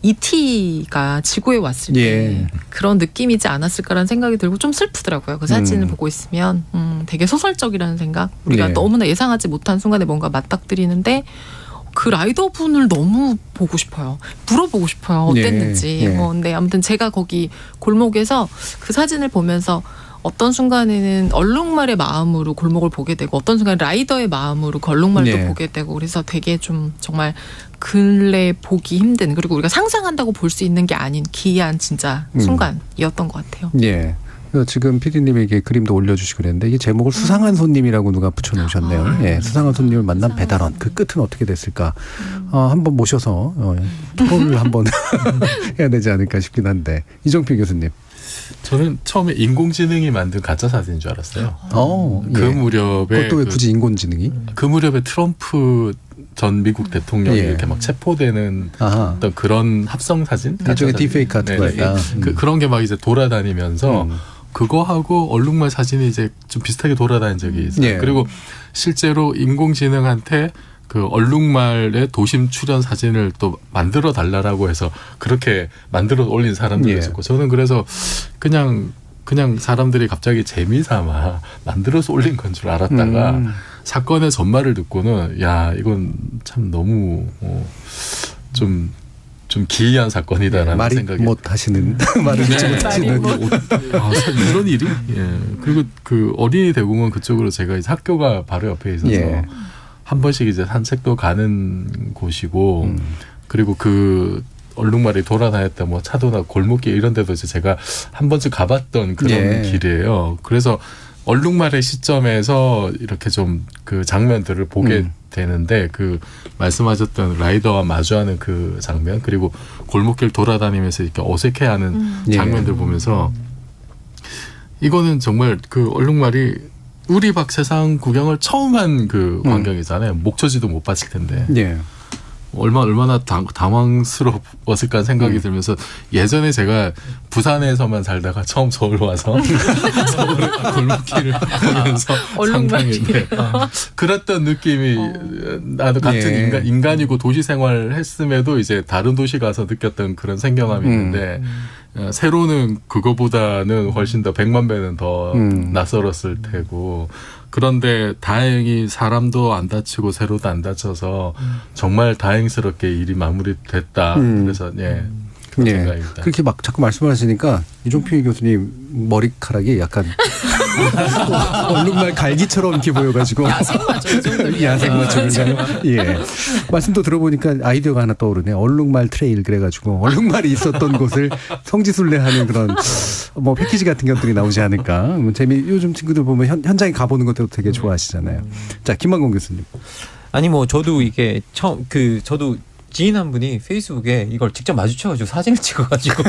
E.T.가 지구에 왔을 때 그런 느낌이지 않았을까라는 생각이 들고 좀 슬프더라고요. 그 사진을 보고 있으면 되게 소설적이라는 생각. 우리가 너무나 예상하지 못한 순간에 뭔가 맞닥뜨리는데 그 라이더 분을 너무 보고 싶어요. 물어보고 싶어요. 어땠는지. 근데 아무튼 제가 거기 골목에서 그 사진을 보면서 어떤 순간에는 얼룩말의 마음으로 골목을 보게 되고 어떤 순간에 라이더의 마음으로 그 얼룩말도 보게 되고 그래서 되게 좀 정말 근래 보기 힘든 그리고 우리가 상상한다고 볼 수 있는 게 아닌 기이한 진짜 순간이었던 것 같아요. 예. 지금 PD님에게 그림도 올려주시고 그랬는데 이게 제목을 수상한 손님이라고 누가 붙여놓으셨네요. 예, 수상한 손님을 만난 배달원 그 끝은 어떻게 됐을까? 한번 모셔서 토론을 한번 해야 되지 않을까 싶긴 한데 이종필 교수님. 저는 처음에 인공지능이 만든 가짜 사진인 줄 알았어요. 그 무렵에 그것도 왜 굳이 인공지능이? 그 무렵에 트럼프 전 미국 대통령이 이렇게 막 체포되는 어떤 그런 합성 사진, 일종의 딥페이크 같은 거였다. 그런 게 막 이제 돌아다니면서 그거하고 얼룩말 사진이 이제 좀 비슷하게 돌아다닌 적이 있어요. 그리고 실제로 인공지능한테 그 얼룩말의 도심 출연 사진을 또 만들어 달라고 해서 그렇게 만들어 올린 사람들도 있었고 저는 그래서 그냥 사람들이 갑자기 재미삼아 만들어서 올린 건 줄 알았다가 사건의 전말을 듣고는 야 이건 참 너무 좀 기이한 사건이다라는 생각이 못 하시는 말을 못 하시는 이런 일이 그리고 그 어린이 대공원 그쪽으로 제가 이제 학교가 바로 옆에 있어서 한 번씩 이제 산책도 가는 곳이고 그리고 그 얼룩말이 돌아다녔던 뭐 차도나 골목길 이런 데도 이제 제가 한 번쯤 가봤던 그런 길이에요. 그래서 얼룩말의 시점에서 이렇게 좀 그 장면들을 보게 되는데 그 말씀하셨던 라이더와 마주하는 그 장면 그리고 골목길 돌아다니면서 이렇게 어색해하는 장면들 보면서 이거는 정말 그 얼룩말이 우리 박 세상 구경을 처음 한 그 광경이잖아요. 목초지도 못 봤을 텐데. 얼마나 당황스러웠을까 생각이 들면서 예전에 제가 부산에서만 살다가 처음 서울 와서 서울의 골목길을 보면서 상상했는데 그랬던 느낌이 나도 같은 인간이고 도시 생활을 했음에도 이제 다른 도시 가서 느꼈던 그런 생경함이 있는데 세로는 그거보다는 훨씬 더 100만 배는 더 낯설었을 테고 그런데 다행히 사람도 안 다치고 세로도 안 다쳐서 정말 다행스럽게 일이 마무리됐다. 그래서 그런 생각입니다. 그렇게 막 자꾸 말씀을 하시니까 이종필 교수님 머리카락이 약간 얼룩말 갈기처럼 이렇게 보여가지고 야생마죠. 예. 말씀도 들어보니까 아이디어가 하나 떠오르네. 얼룩말 트레일 그래가지고 얼룩말이 있었던 곳을 성지순례하는 그런 뭐 패키지 같은 것들이 나오지 않을까. 요즘 친구들 보면 현장에 가보는 것도 되게 좋아하시잖아요. 자, 김만공 교수님. 아니 뭐 저도 이게 저도 지인 한 분이 페이스북에 이걸 직접 마주쳐가지고 사진을 찍어가지고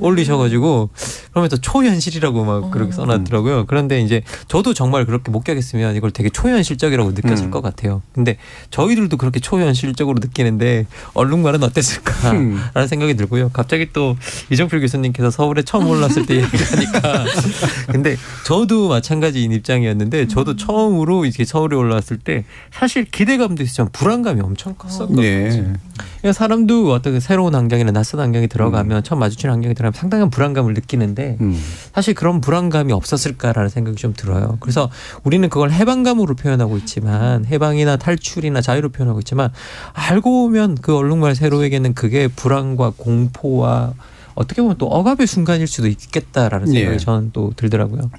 올리셔가지고 그러면서 초현실이라고 막 그렇게 써놨더라고요. 그런데 이제 저도 정말 그렇게 목격했으면 이걸 되게 초현실적이라고 느꼈을 것 같아요. 근데 저희들도 그렇게 초현실적으로 느끼는데 얼룩말은 어땠을까라는 생각이 들고요. 갑자기 또 이종필 교수님께서 서울에 처음 올랐을 때 얘기하니까 근데 저도 마찬가지인 입장이었는데 저도 처음으로 이렇게 서울에 올라왔을 때 사실 기대감도 있었지만 불안감이 엄청 컸었거든요. 예. 사람도 어떤 새로운 환경이나 낯선 환경에 들어가면 처음 마주치는 환경에 들어가면 상당한 불안감을 느끼는데 사실 그런 불안감이 없었을까라는 생각이 좀 들어요. 그래서 우리는 그걸 해방감으로 표현하고 있지만 해방이나 탈출이나 자유로 표현하고 있지만 알고 보면 그 얼룩말 세로에게는 그게 불안과 공포와 어떻게 보면 또 억압의 순간일 수도 있겠다라는 생각이 저는 또 들더라고요.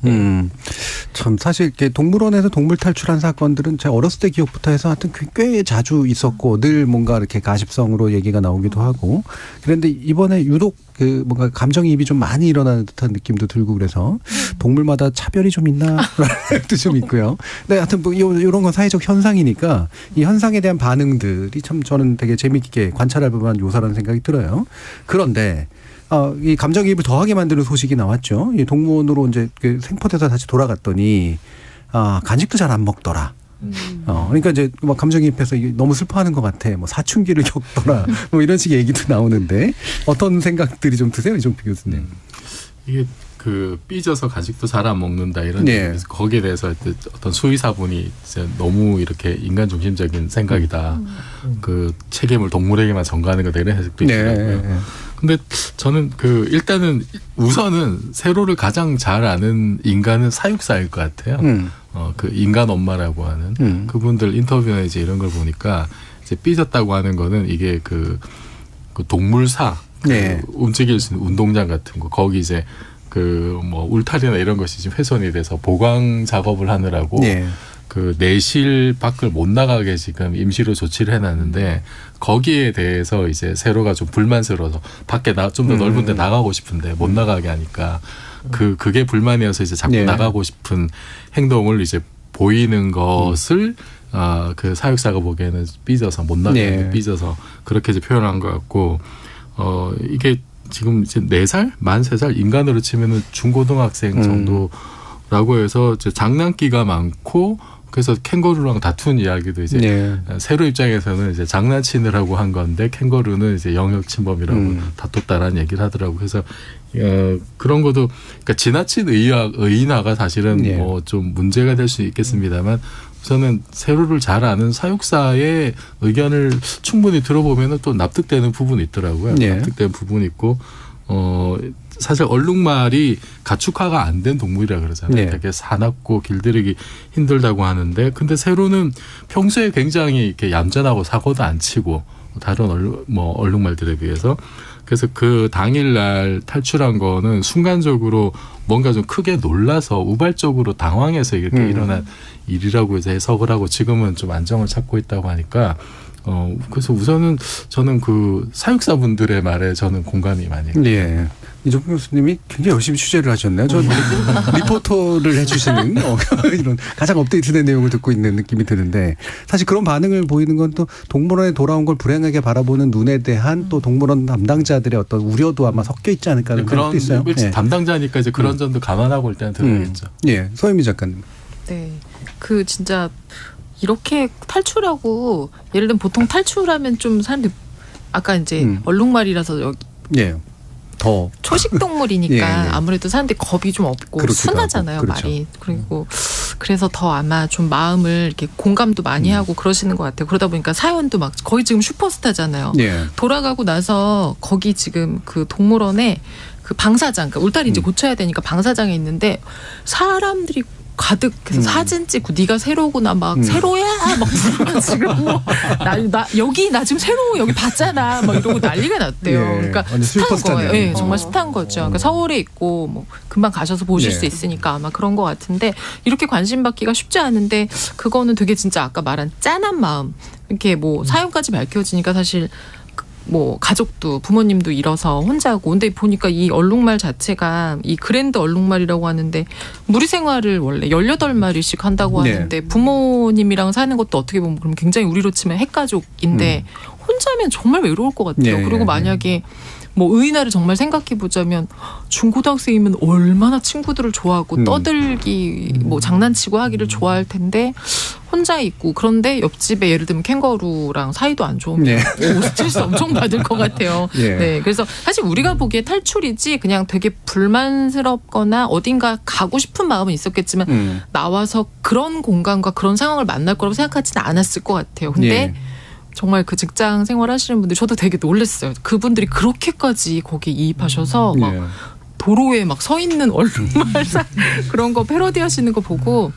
참 사실 이렇게 동물원에서 동물 탈출한 사건들은 제가 어렸을 때 기억부터 해서 하여튼 꽤 자주 있었고 늘 뭔가 이렇게 가십성으로 얘기가 나오기도 하고 그런데 이번에 유독 그 뭔가 감정이입이 좀 많이 일어나는 듯한 느낌도 들고 그래서 동물마다 차별이 좀 있나라는 생각도 좀 있고요. 근데 하여튼 뭐 이런 건 사회적 현상이니까 이 현상에 대한 반응들이 참 저는 되게 재미있게 관찰할 만한 요소라는 생각이 들어요. 그런데 이 감정이입을 더하게 만드는 소식이 나왔죠. 이 동물원으로 이제 그 생포돼서 다시 돌아갔더니 간식도 잘 안 먹더라. 그러니까 이제 막 감정이입해서 너무 슬퍼하는 것 같아. 뭐 사춘기를 겪더라. 뭐 이런 식의 얘기도 나오는데 어떤 생각들이 좀 드세요, 이종필 교수님? 이게 그 삐져서 간식도 잘 안 먹는다 이런 거기에 대해서 어떤 수의사분이 이제 너무 이렇게 인간 중심적인 생각이다. 그 책임을 동물에게만 전가하는 거다 이런 해석도 있더라고요. 근데 저는 그 일단은 우선은 세로를 가장 잘 아는 인간은 사육사일 것 같아요. 그 인간 엄마라고 하는 그분들 인터뷰나 이제 이런 걸 보니까 이제 삐졌다고 하는 거는 이게 그 동물사 움직일 수 있는 운동장 같은 거 거기 이제 그 뭐 울타리나 이런 것이 지금 훼손이 돼서 보강 작업을 하느라고 그 내실 밖을 못 나가게 지금 임시로 조치를 해놨는데 거기에 대해서 이제 세로가 좀 불만스러워서 밖에 좀 더 넓은 데 나가고 싶은데 못 나가게 하니까 그게 불만이어서 이제 자꾸 나가고 싶은 행동을 이제 보이는 것을 그 사육사가 보기에는 삐져서 못 나가게 삐져서 그렇게 이제 표현한 것 같고 이게 지금 이제 4살? 만 3살 인간으로 치면은 중고등학생 정도라고 해서 이제 장난기가 많고 그래서 캥거루랑 다툰 이야기도 이제 세로 입장에서는 이제 장난치느라고 한 건데 캥거루는 이제 영역 침범이라고 다퉜다라는 얘기를 하더라고요. 그래서 그런 것도 그러니까 지나친 의인화가 사실은 뭐 좀 문제가 될 수 있겠습니다만 우선은 세로를 잘 아는 사육사의 의견을 충분히 들어보면 또 납득되는 부분이 있더라고요. 납득되는 부분이 있고 사실 얼룩말이 가축화가 안 된 동물이라 그러잖아요. 되게 사납고 길들이기 힘들다고 하는데 근데 세로는 평소에 굉장히 이렇게 얌전하고 사고도 안 치고 다른 얼룩말들에 비해서 그래서 그 당일날 탈출한 거는 순간적으로 뭔가 좀 크게 놀라서 우발적으로 당황해서 이렇게 일어난 일이라고 이제 해석을 하고 지금은 좀 안정을 찾고 있다고 하니까 그래서 우선은 저는 그 사육사분들의 말에 저는 공감이 많이 해요. 이종필 교수님이 굉장히 열심히 취재를 하셨네요. 저 리포터를 해주시는 이런 가장 업데이트된 내용을 듣고 있는 느낌이 드는데 사실 그런 반응을 보이는 건 또 동물원에 돌아온 걸 불행하게 바라보는 눈에 대한 또 동물원 담당자들의 어떤 우려도 아마 섞여 있지 않을까 하는 생각도 있어요. 담당자니까 이제 그런 점도 감안하고 일단 들어야겠죠. 서유미 작가님. 네, 그 진짜 이렇게 탈출하고 예를 들면 보통 탈출하면 좀 사람들 아까 이제 얼룩말이라서 여기 더 초식 동물이니까 아무래도 사람들이 겁이 좀 없고 순하잖아요. 말이. 그리고 그래서 더 아마 좀 마음을 이렇게 공감도 많이 하고 그러시는 것 같아요. 그러다 보니까 사연도 막 거의 지금 슈퍼스타잖아요. 돌아가고 나서 거기 지금 그 동물원에 그 방사장, 그러니까 울타리 이제 고쳐야 되니까 방사장에 있는데 사람들이 가득해서 사진 찍고 네가 세로구나 막 세로야 막 부르면 지금 뭐 나 여기 나 지금 세로 여기 봤잖아 막 이러고 난리가 났대요. 그러니까 스타인 거예요. 정말 스타인 거죠. 그러니까 서울에 있고 뭐 금방 가셔서 보실 수 있으니까 아마 그런 것 같은데 이렇게 관심 받기가 쉽지 않은데 그거는 되게 진짜 아까 말한 짠한 마음 이렇게 뭐 사연까지 밝혀지니까 사실 뭐 가족도 부모님도 잃어서 혼자고 근데 보니까 이 얼룩말 자체가 이 그랜드 얼룩말이라고 하는데 무리 생활을 원래 18마리씩 한다고 하는데 부모님이랑 사는 것도 어떻게 보면 그럼 굉장히 우리로 치면 핵가족인데 혼자면 정말 외로울 것 같아요. 그리고 만약에 뭐 의인화를 정말 생각해 보자면 중고등학생이면 얼마나 친구들을 좋아하고 떠들기 뭐 장난치고 하기를 좋아할 텐데 혼자 있고 그런데 옆집에 예를 들면 캥거루랑 사이도 안 좋으면 스트레스 엄청 받을 것 같아요. 그래서 사실 우리가 보기에 탈출이지 그냥 되게 불만스럽거나 어딘가 가고 싶은 마음은 있었겠지만 나와서 그런 공간과 그런 상황을 만날 거라고 생각하지는 않았을 것 같아요. 근데 정말 그 직장 생활하시는 분들 저도 되게 놀랐어요. 그분들이 그렇게까지 거기에 이입하셔서 막 도로에 막 서 있는 얼룩말 그런 거 패러디하시는 거 보고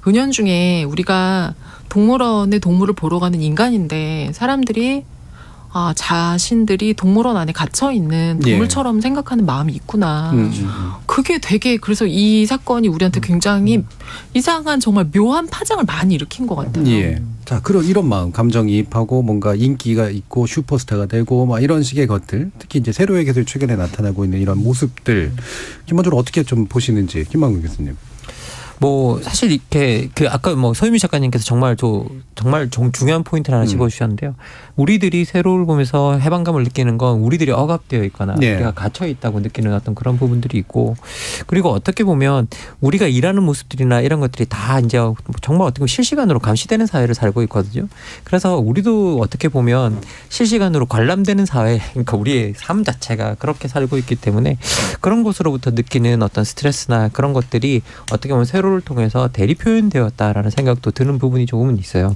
은연중에 우리가 동물원에 동물을 보러 가는 인간인데 사람들이 자신들이 동물원 안에 갇혀 있는 동물처럼 생각하는 마음이 있구나. 그게 되게 그래서 이 사건이 우리한테 굉장히 이상한 정말 묘한 파장을 많이 일으킨 것 같아요. 예. 자, 이런 마음, 감정이입하고 뭔가 인기가 있고 슈퍼스타가 되고 막 이런 식의 것들, 특히 이제 세로에게서 최근에 나타나고 있는 이런 모습들, 기본적으로 어떻게 좀 보시는지 김만근 교수님. 사실 이렇게 아까 서유미 작가님께서 정말 중요한 포인트를 하나 짚어주셨는데요. 우리들이 세로를 보면서 해방감을 느끼는 건 우리들이 억압되어 있거나 우리가 갇혀 있다고 느끼는 어떤 그런 부분들이 있고, 그리고 어떻게 보면 우리가 일하는 모습들이나 이런 것들이 다 이제 정말 어떻게 보면 실시간으로 감시되는 사회를 살고 있거든요. 그래서 우리도 어떻게 보면 실시간으로 관람되는 사회, 그러니까 우리의 삶 자체가 그렇게 살고 있기 때문에 그런 곳으로부터 느끼는 어떤 스트레스나 그런 것들이 어떻게 보면 세로를 통해서 대리 표현되었다라는 생각도 드는 부분이 조금은 있어요.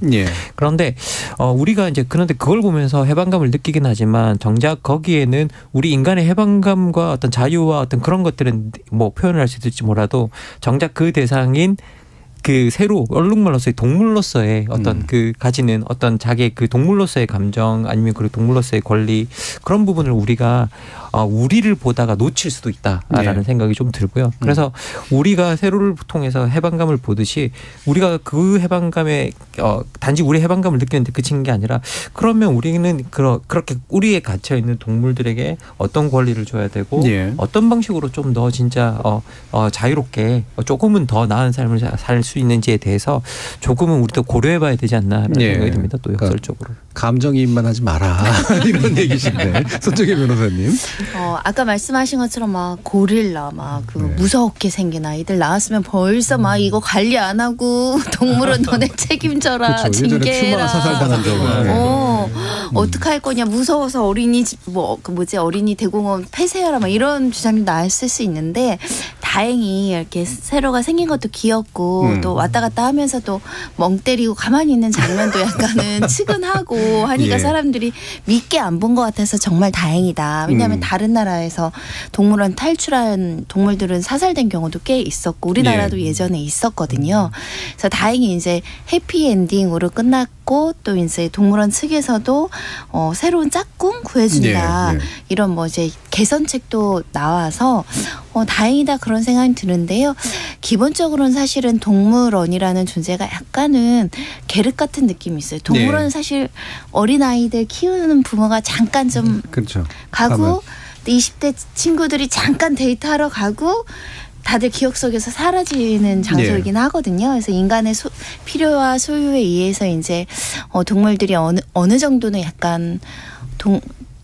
그런데 우리가 이제 그런데 그걸 보면서 해방감을 느끼긴 하지만 정작 거기에는 우리 인간의 해방감과 어떤 자유와 어떤 그런 것들은 표현을 할 수 있을지 몰라도 정작 그 대상인 그 세로 얼룩말로서의 동물로서의 어떤 그 가지는 어떤 자기의 그 동물로서의 감정 아니면 그 동물로서의 권리, 그런 부분을 우리가 우리를 보다가 놓칠 수도 있다라는 생각이 좀 들고요. 그래서 우리가 세로를 통해서 해방감을 보듯이 우리가 그 해방감에 단지 우리 해방감을 느끼는데 그친 게 아니라, 그러면 우리는 그렇게 우리에 갇혀 있는 동물들에게 어떤 권리를 줘야 되고 어떤 방식으로 좀 더 진짜 자유롭게 조금은 더 나은 삶을 살 수 있는지에 대해서 조금은 우리도 고려해봐야 되지 않나라는 생각이 듭니다. 또 역설적으로. 감정이입만 하지 마라 이런 얘기신데 손정혜 변호사님. 아까 말씀하신 것처럼 막 고릴라 무섭게 생긴 아이들 나왔으면 벌써 막 이거 관리 안 하고 동물은 너네 책임져라, 징계해라. 사살당한 적. 어떡할 거냐, 무서워서 어린이 어린이 대공원 폐쇄하라 막 이런 주장도 나왔을 수 있는데, 다행히 이렇게 세로가 생긴 것도 귀엽고 또 왔다 갔다 하면서도 멍 때리고 가만히 있는 장면도 약간은 측은하고 하니까 사람들이 믿게 안 본 것 같아서 정말 다행이다. 왜냐하면 다른 나라에서 동물원 탈출한 동물들은 사살된 경우도 꽤 있었고 우리나라도 예전에 있었거든요. 그래서 다행히 이제 해피엔딩으로 끝났고, 또 이제 동물원 측에서도 새로운 짝꿍 구해준다. 이런 이제 개선책도 나와서 다행이다 그런 생각이 드는데요. 기본적으로는 사실은 동물원이라는 존재가 약간은 계륵 같은 느낌이 있어요. 동물원은 사실 어린아이들 키우는 부모가 잠깐 좀 가고 20대 친구들이 잠깐 데이트하러 가고 다들 기억 속에서 사라지는 장소이긴 하거든요. 그래서 인간의 필요와 소유에 의해서 이제 동물들이 어느 정도는 약간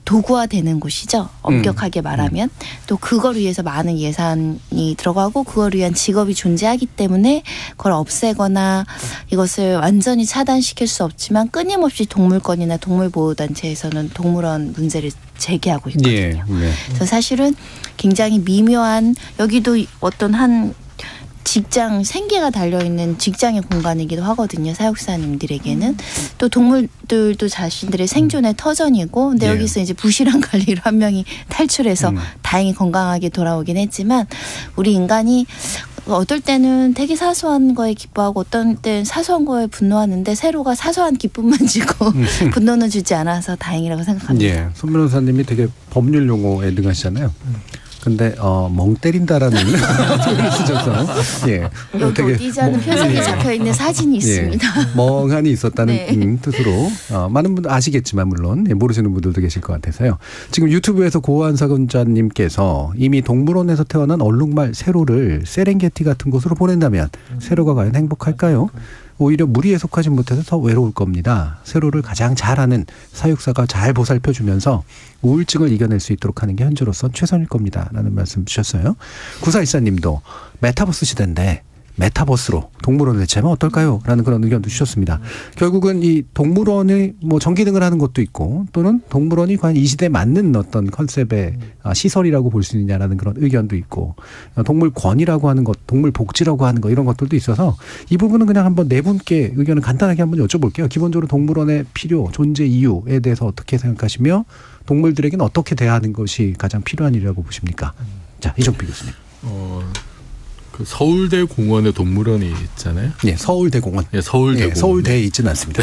도구화되는 곳이죠. 엄격하게 말하면. 또 그걸 위해서 많은 예산이 들어가고 그걸 위한 직업이 존재하기 때문에 그걸 없애거나 이것을 완전히 차단시킬 수 없지만 끊임없이 동물권이나 동물보호단체에서는 동물원 문제를 제기하고 있거든요. 그래서 사실은 굉장히 미묘한, 여기도 어떤 한 직장 생계가 달려있는 직장의 공간이기도 하거든요. 사육사님들에게는. 또 동물들도 자신들의 생존의 터전이고, 근데 여기서 이제 부실한 관리로 한 명이 탈출해서 다행히 건강하게 돌아오긴 했지만, 우리 인간이 어떨 때는 되게 사소한 거에 기뻐하고 어떤 때는 사소한 거에 분노하는데 세로가 사소한 기쁨만 주고 분노는 주지 않아서 다행이라고 생각합니다. 손 변호사님이 되게 법률 용어에 능하시잖아요. 근데 멍 때린다라는 표현을 쓰셔서 여기 어디지 않은 표정이 잡혀있는 사진이 있습니다. 멍하니 있었다는 뜻으로 많은 분들 아시겠지만 물론 모르시는 분들도 계실 것 같아서요. 지금 유튜브에서 고한사근자님께서 이미 동물원에서 태어난 얼룩말 세로를 세렝게티 같은 곳으로 보낸다면 세로가 과연 행복할까요? 오히려 무리에 속하지 못해서 더 외로울 겁니다. 세로를 가장 잘하는 사육사가 잘 보살펴주면서 우울증을 이겨낼 수 있도록 하는 게 현재로선 최선일 겁니다. 라는 말씀 주셨어요. 9414님도 메타버스 시대인데 메타버스로 동물원을 대체하면 어떨까요? 라는 그런 의견도 주셨습니다. 결국은 이 동물원의 뭐 전기능을 하는 것도 있고 또는 동물원이 과연 이 시대에 맞는 어떤 컨셉의 시설이라고 볼 수 있느냐라는 그런 의견도 있고 동물권이라고 하는 것, 동물복지라고 하는 것 이런 것들도 있어서 이 부분은 그냥 한번 네 분께 의견을 간단하게 한번 여쭤볼게요. 기본적으로 동물원의 필요, 존재 이유에 대해서 어떻게 생각하시며 동물들에게는 어떻게 대하는 것이 가장 필요한 일이라고 보십니까? 자, 이종필 교수님. 그 서울대 공원에 동물원이 있잖아요. 네, 서울대공원. 네, 서울대공원. 네, 서울대에 있지는 않습니다.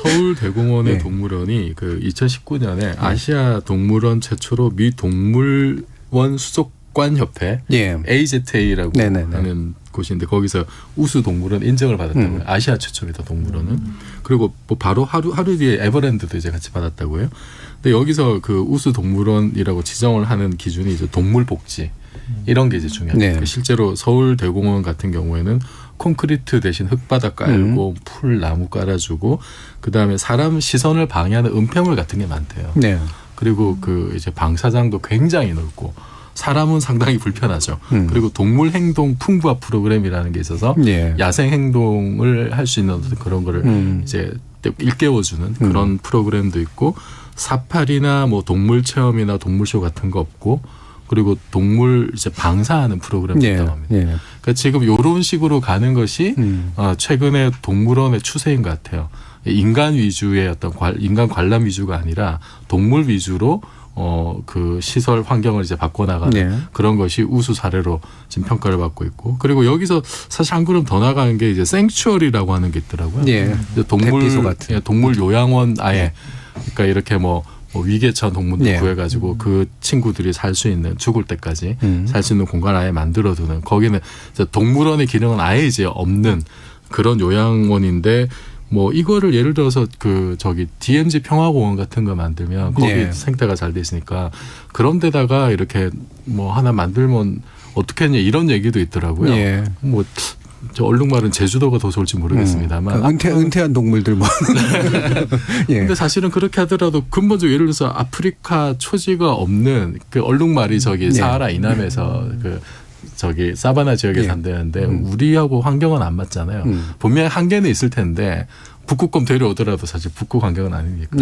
서울대공원의 동물원이 그 2019년에 아시아 동물원 최초로 미 동물원 수족관 협회 AZA라고 하는 곳인데 거기서 우수 동물원 인정을 받았다고요. 아시아 최초입니다, 동물원은. 그리고 뭐 바로 하루 뒤에 에버랜드도 이제 같이 받았다고요. 근데 여기서 그 우수 동물원이라고 지정을 하는 기준이 이제 동물 복지. 이런 게 이제 중요합니다. 실제로 서울대공원 같은 경우에는 콘크리트 대신 흙바닥 깔고 풀 나무 깔아주고 그다음에 사람 시선을 방해하는 은폐물 같은 게 많대요. 그리고 그 이제 방사장도 굉장히 넓고 사람은 상당히 불편하죠. 그리고 동물 행동 풍부화 프로그램이라는 게 있어서 야생 행동을 할 수 있는 그런 거를 이제 일깨워주는 그런 프로그램도 있고 사파리나 뭐 동물 체험이나 동물쇼 같은 거 없고 그리고 동물 이제 방사하는 프로그램도 있다고 합니다. 그러니까 지금 이런 식으로 가는 것이 최근에 동물원의 추세인 것 같아요. 인간 위주의 어떤 인간 관람 위주가 아니라 동물 위주로 그 시설 환경을 이제 바꿔나가는 그런 것이 우수 사례로 지금 평가를 받고 있고 그리고 여기서 사실 한 걸음 더 나가는 게 이제 생츄어리라고 하는 게 있더라고요. 동물 요양원 아예 그러니까 이렇게 뭐 위계천 동물들 구해가지고 그 친구들이 살 수 있는 죽을 때까지 살 수 있는 공간 아예 만들어두는 거기는 동물원의 기능은 아예 이제 없는 그런 요양원인데 뭐 이거를 예를 들어서 그 저기 DMZ 평화공원 같은 거 만들면 거기 생태가 잘 돼 있으니까 그런 데다가 이렇게 뭐 하나 만들면 어떻게 했냐 이런 얘기도 있더라고요. 뭐 저 얼룩말은 제주도가 더 좋을지 모르겠습니다만 은퇴한 동물들 뭐. 근데 사실은 그렇게 하더라도 근본적으로 예를 들어서 아프리카 초지가 없는 그 얼룩말이 저기 사하라 이남에서 그 저기 사바나 지역에 산다는데 우리하고 환경은 안 맞잖아요. 분명히 한계는 있을 텐데 북극곰 데려오더라도 사실 북극 환경은 아니니까.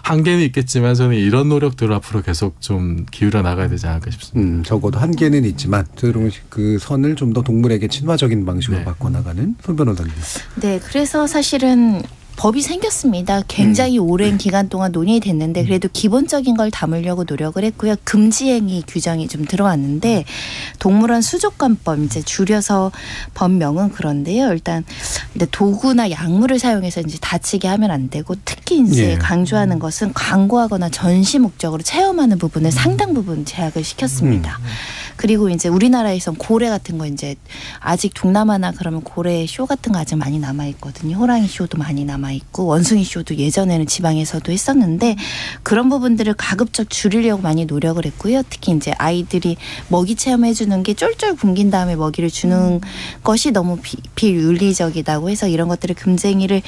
한계는 있겠지만 저는 이런 노력들을 앞으로 계속 좀 기울여 나가야 되지 않을까 싶습니다. 적어도 한계는 있지만 그 선을 좀 더 동물에게 친화적인 방식으로 바꿔나가는 손 변호사님. 네, 그래서 사실은 법이 생겼습니다. 굉장히 오랜 기간 동안 논의됐는데 그래도 기본적인 걸 담으려고 노력을 했고요. 금지행위 규정이 좀 들어왔는데 동물원 수족관법 이제 줄여서 법명은 그런데요. 일단 도구나 약물을 사용해서 이제 다치게 하면 안 되고 특히 이제 강조하는 것은 광고하거나 전시 목적으로 체험하는 부분을 상당 부분 제약을 시켰습니다. 그리고 이제 우리나라에선 고래 같은 거 이제 아직 동남아나 그러면 고래 쇼 같은 거 아직 많이 남아 있거든요. 호랑이 쇼도 많이 남아 있고 원숭이 쇼도 예전에는 지방에서도 했었는데 그런 부분들을 가급적 줄이려고 많이 노력을 했고요. 특히 이제 아이들이 먹이 체험해 주는 게 쫄쫄 굶긴 다음에 먹이를 주는 것이 너무 비윤리적이다고 해서 이런 것들을 금쟁이를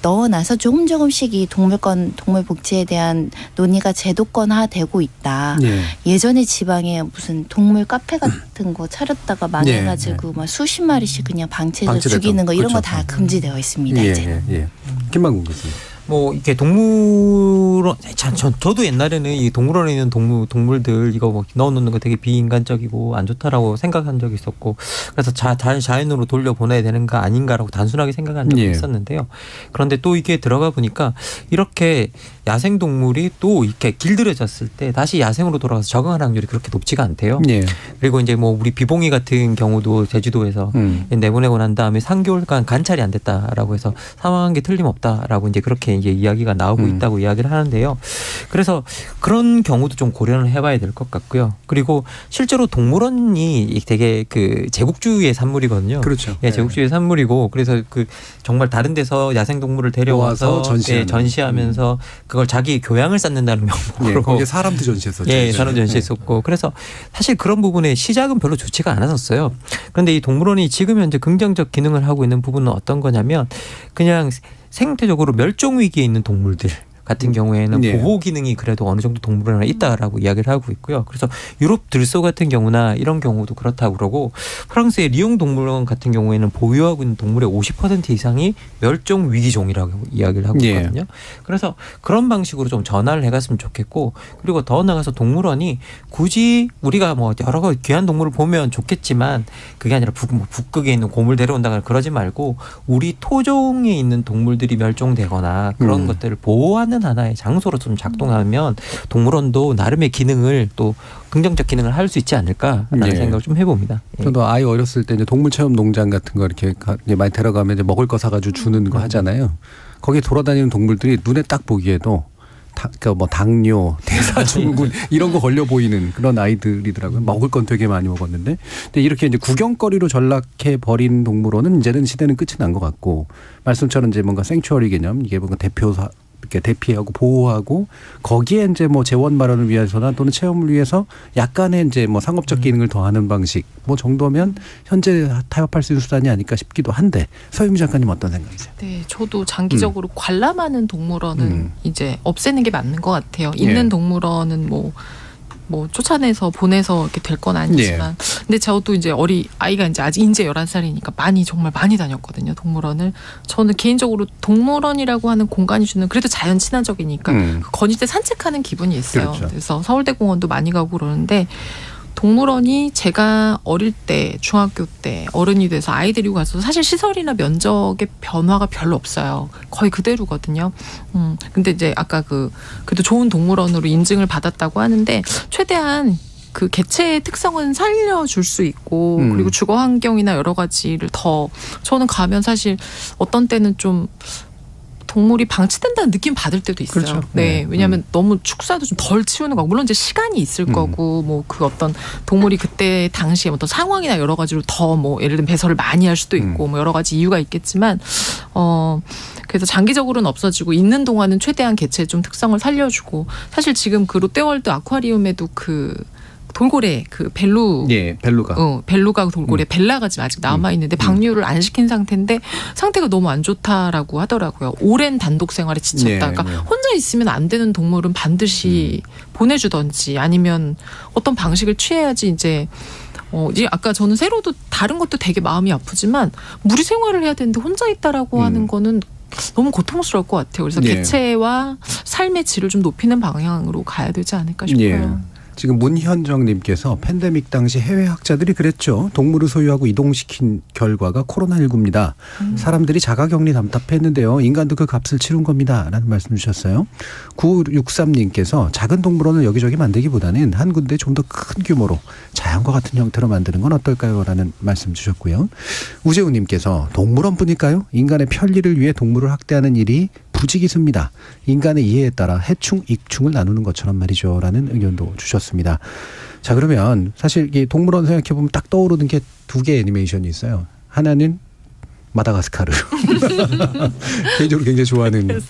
넣어놔서 조금씩 이 동물 복지에 대한 논의가 제도권화되고 있다. 예전에 지방에 무슨 동물 카페 같은 거 차렸다가 망해가지고 막 수십 마리씩 그냥 방치해서 죽이는 거 이런 거 다 금지되어 있습니다. 이제. 김만국 교수님. 뭐 이렇게 동물원 저도 옛날에는 이 동물원에 있는 동물들 이거 뭐 넣어놓는 거 되게 비인간적이고 안 좋다라고 생각한 적이 있었고 그래서 자연으로 돌려보내야 되는 거 아닌가라고 단순하게 생각한 적이 있었는데요. 그런데 또 이게 들어가 보니까 이렇게 야생 동물이 또 이렇게 길들여졌을 때 다시 야생으로 돌아가서 적응하는 확률이 그렇게 높지가 않대요. 그리고 이제 뭐 우리 비봉이 같은 경우도 제주도에서 내보내고 난 다음에 3개월간 관찰이 안 됐다라고 해서 사망한 게 틀림없다라고 이제 그렇게 이제 이야기가 나오고 있다고 이야기를 하는데요. 그래서 그런 경우도 좀 고려를 해봐야 될 것 같고요. 그리고 실제로 동물원이 되게 그 제국주의의 산물이거든요. 그렇죠. 제국주의의 산물이고 그래서 그 정말 다른 데서 야생 동물을 데려와서 전시하면서 그걸 자기 교양을 쌓는다는 명목으로 거기에 사람도 전시했었죠. 사람도 전시했었고 그래서 사실 그런 부분에 시작은 별로 좋지가 않았었어요. 그런데 이 동물원이 지금 현재 긍정적 기능을 하고 있는 부분은 어떤 거냐면 그냥 생태적으로 멸종 위기에 있는 동물들 같은 경우에는 보호 기능이 그래도 어느 정도 동물원에 있다라고 이야기를 하고 있고요. 그래서 유럽 들소 같은 경우나 이런 경우도 그렇다고 그러고 프랑스의 리옹 동물원 같은 경우에는 보유하고 있는 동물의 50% 이상이 멸종 위기종이라고 이야기를 하고 있거든요. 그래서 그런 방식으로 좀 전환을 해갔으면 좋겠고 그리고 더 나아가서 동물원이 굳이 우리가 뭐 여러 가지 귀한 동물을 보면 좋겠지만 그게 아니라 북극에 있는 곰을 데려온다거나 그러지 말고 우리 토종에 있는 동물들이 멸종되거나 그런 것들을 보호하는 하나의 장소로 좀 작동하면 동물원도 나름의 기능을 또 긍정적 기능을 할 수 있지 않을까라는 생각을 좀 해봅니다. 저도 아이 어렸을 때 이제 동물 체험 농장 같은 거 이렇게 많이 데려가면 이제 먹을 거 사가지고 주는 거 하잖아요. 거기에 돌아다니는 동물들이 눈에 딱 보기에도 뭐 당뇨, 대사증후군 이런 거 걸려 보이는 그런 아이들이더라고요. 먹을 건 되게 많이 먹었는데, 근데 이렇게 이제 구경거리로 전락해 버린 동물원은 이제는 시대는 끝이 난 것 같고 말씀처럼 이제 뭔가 생츄어리 개념 이게 뭔가 대표사 이렇게 대피하고 보호하고 거기에 이제 뭐 재원 마련을 위해서나 또는 체험을 위해서 약간의 이제 뭐 상업적 기능을 더하는 방식 뭐 정도면 현재 타협할 수 있는 수단이 아닐까 싶기도 한데 서유미 작가님 어떤 생각이세요? 네, 저도 장기적으로 관람하는 동물원은 이제 없애는 게 맞는 것 같아요. 있는 동물원은 뭐 쫓아내서 보내서 이렇게 될 건 아니지만 근데 저도 이제 아이가 이제 아직 인제 11살이니까 정말 많이 다녔거든요. 동물원을. 저는 개인적으로 동물원이라고 하는 공간이 주는 그래도 자연 친화적이니까 그 거니때 산책하는 기분이 있어요. 그렇죠. 그래서 서울대공원도 많이 가고 그러는데 동물원이 제가 어릴 때 중학교 때 어른이 돼서 아이 데리고 가서 사실 시설이나 면적의 변화가 별로 없어요. 거의 그대로거든요. 근데 이제 아까 그래도 좋은 동물원으로 인증을 받았다고 하는데 최대한 그 개체의 특성은 살려줄 수 있고 그리고 주거 환경이나 여러 가지를 더 저는 가면 사실 어떤 때는 좀 동물이 방치된다는 느낌 받을 때도 있어요. 그렇죠. 네, 왜냐하면 너무 축사도 좀 덜 치우는 거고 물론 이제 시간이 있을 거고 뭐 그 어떤 동물이 그때 당시에 어떤 상황이나 여러 가지로 더 뭐 예를 들면 배설을 많이 할 수도 있고 뭐 여러 가지 이유가 있겠지만 그래서 장기적으로는 없어지고 있는 동안은 최대한 개체의 좀 특성을 살려주고 사실 지금 그 롯데월드 아쿠아리움에도 돌고래 벨루가 돌고래 벨라가 지금 아직 남아 있는데 방류를 안 시킨 상태인데 상태가 너무 안 좋다라고 하더라고요. 오랜 단독 생활에 지쳤다. 그러니까 혼자 있으면 안 되는 동물은 반드시 보내주던지 아니면 어떤 방식을 취해야지 이제 아까 저는 새로도 다른 것도 되게 마음이 아프지만 무리 생활을 해야 되는데 혼자 있다라고 하는 거는 너무 고통스러울 것 같아요. 그래서 개체와 삶의 질을 좀 높이는 방향으로 가야 되지 않을까 싶어요. 지금 문현정님께서 팬데믹 당시 해외 학자들이 그랬죠. 동물을 소유하고 이동시킨 결과가 코로나19입니다. 사람들이 자가격리 답답했는데요. 인간도 그 값을 치른 겁니다. 라는 말씀 주셨어요. 9963님께서 작은 동물원을 여기저기 만들기보다는 한 군데 좀 더 큰 규모로 자연과 같은 형태로 만드는 건 어떨까요? 라는 말씀 주셨고요. 우재우님께서 동물원뿐일까요? 인간의 편리를 위해 동물을 학대하는 일이 부지기수입니다. 인간의 이해에 따라 해충, 익충을 나누는 것처럼 말이죠. 라는 의견도 주셨습니다. 자, 그러면 사실 이 동물원 생각해보면 딱 떠오르는 게 두 개의 애니메이션이 있어요. 하나는 마다가스카르. 개인적으로 굉장히 좋아하는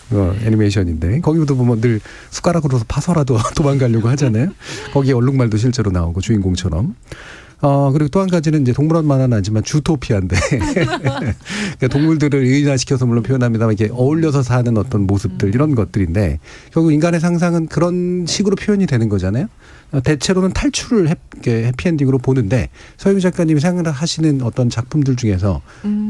애니메이션인데 거기도 보면 늘 숟가락으로 파서라도 도망가려고 하잖아요. 거기에 얼룩말도 실제로 나오고 주인공처럼. 그리고 또 한 가지는 이제 동물원만은 아니지만 주토피아인데 그러니까 동물들을 의인화시켜서 물론 표현합니다만 이게 어울려서 사는 어떤 모습들 이런 것들인데 결국 인간의 상상은 그런 식으로 표현이 되는 거잖아요. 대체로는 탈출을 해피엔딩으로 보는데 서유미 작가님이 생각하시는 어떤 작품들 중에서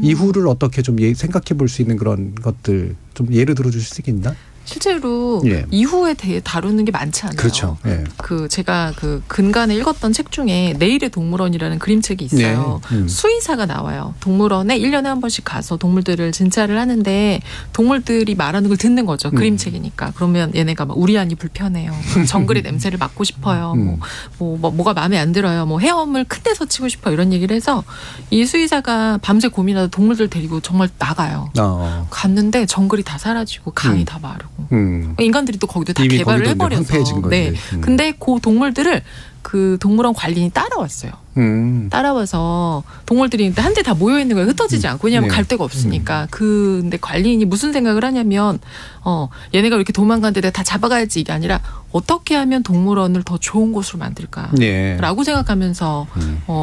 이후를 어떻게 좀 생각해 볼 수 있는 그런 것들 좀 예를 들어 주실 수 있나? 실제로 이후에 대해 다루는 게 많지 않아요. 그렇죠. 제가 근간에 읽었던 책 중에 내일의 동물원이라는 그림책이 있어요. 수의사가 나와요. 동물원에 1년에 한 번씩 가서 동물들을 진찰을 하는데 동물들이 말하는 걸 듣는 거죠. 그림책이니까. 그러면 얘네가 막 우리 안이 불편해요. 정글의 냄새를 맡고 싶어요. 뭐가 마음에 안 들어요. 뭐 헤엄을 큰 데서 치고 싶어요. 이런 얘기를 해서 이 수의사가 밤새 고민하다 동물들 데리고 정말 나가요. 갔는데 정글이 다 사라지고 강이 다 마르고. 인간들이 또 거기도 다 개발을 해버려서. 네. 근데 그 동물들을 그 동물원 관리인이 따라왔어요. 따라와서 동물들이 한데 다 모여 있는 거예요. 흩어지지 않고. 왜냐하면 갈 데가 없으니까. 근데 관리인이 무슨 생각을 하냐면 얘네가 이렇게 도망가는데 다 잡아가야지 이게 아니라 어떻게 하면 동물원을 더 좋은 곳으로 만들까라고 생각하면서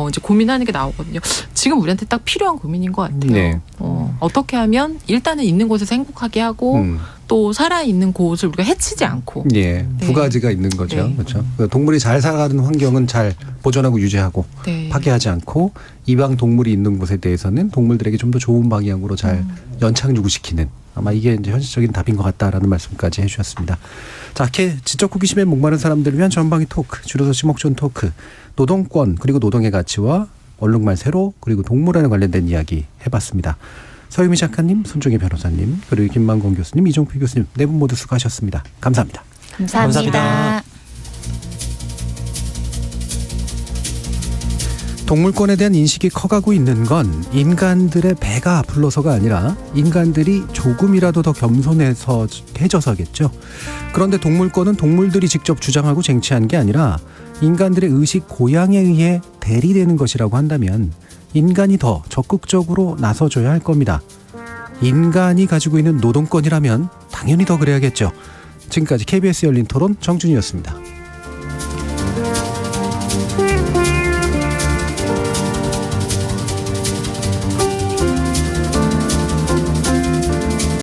이제 고민하는 게 나오거든요. 지금 우리한테 딱 필요한 고민인 것 같아요. 어떻게 하면 일단은 있는 곳에서 행복하게 하고 또 살아있는 곳을 우리가 해치지 않고. 예, 두 네. 가지가 있는 거죠. 네. 그렇죠. 동물이 잘 살아가는 환경은 잘 보존하고 유지하고 네. 파괴하지 않고 이방 동물이 있는 곳에 대해서는 동물들에게 좀 더 좋은 방향으로 잘 연착 유구시키는 아마 이게 이제 현실적인 답인 것 같다라는 말씀까지 해주셨습니다. 자, 지적 호기심에 목마른 사람들을 위한 전방위 토크, 줄여서 지목전 토크, 노동권 그리고 노동의 가치와 얼룩말 세로 그리고 동물원에 관련된 이야기 해봤습니다. 서유미 작가님, 손종희 변호사님, 그리고 김만공 교수님, 이종필 교수님 네 분 모두 수고하셨습니다. 감사합니다. 감사합니다. 동물권에 대한 인식이 커가고 있는 건 인간들의 배가 불러서가 아니라 인간들이 조금이라도 더 겸손해져서겠죠. 그런데 동물권은 동물들이 직접 주장하고 쟁취한 게 아니라 인간들의 의식 고양에 의해 대리되는 것이라고 한다면 인간이 더 적극적으로 나서줘야 할 겁니다. 인간이 가지고 있는 노동권이라면 당연히 더 그래야겠죠. 지금까지 KBS 열린 토론 정준이었습니다.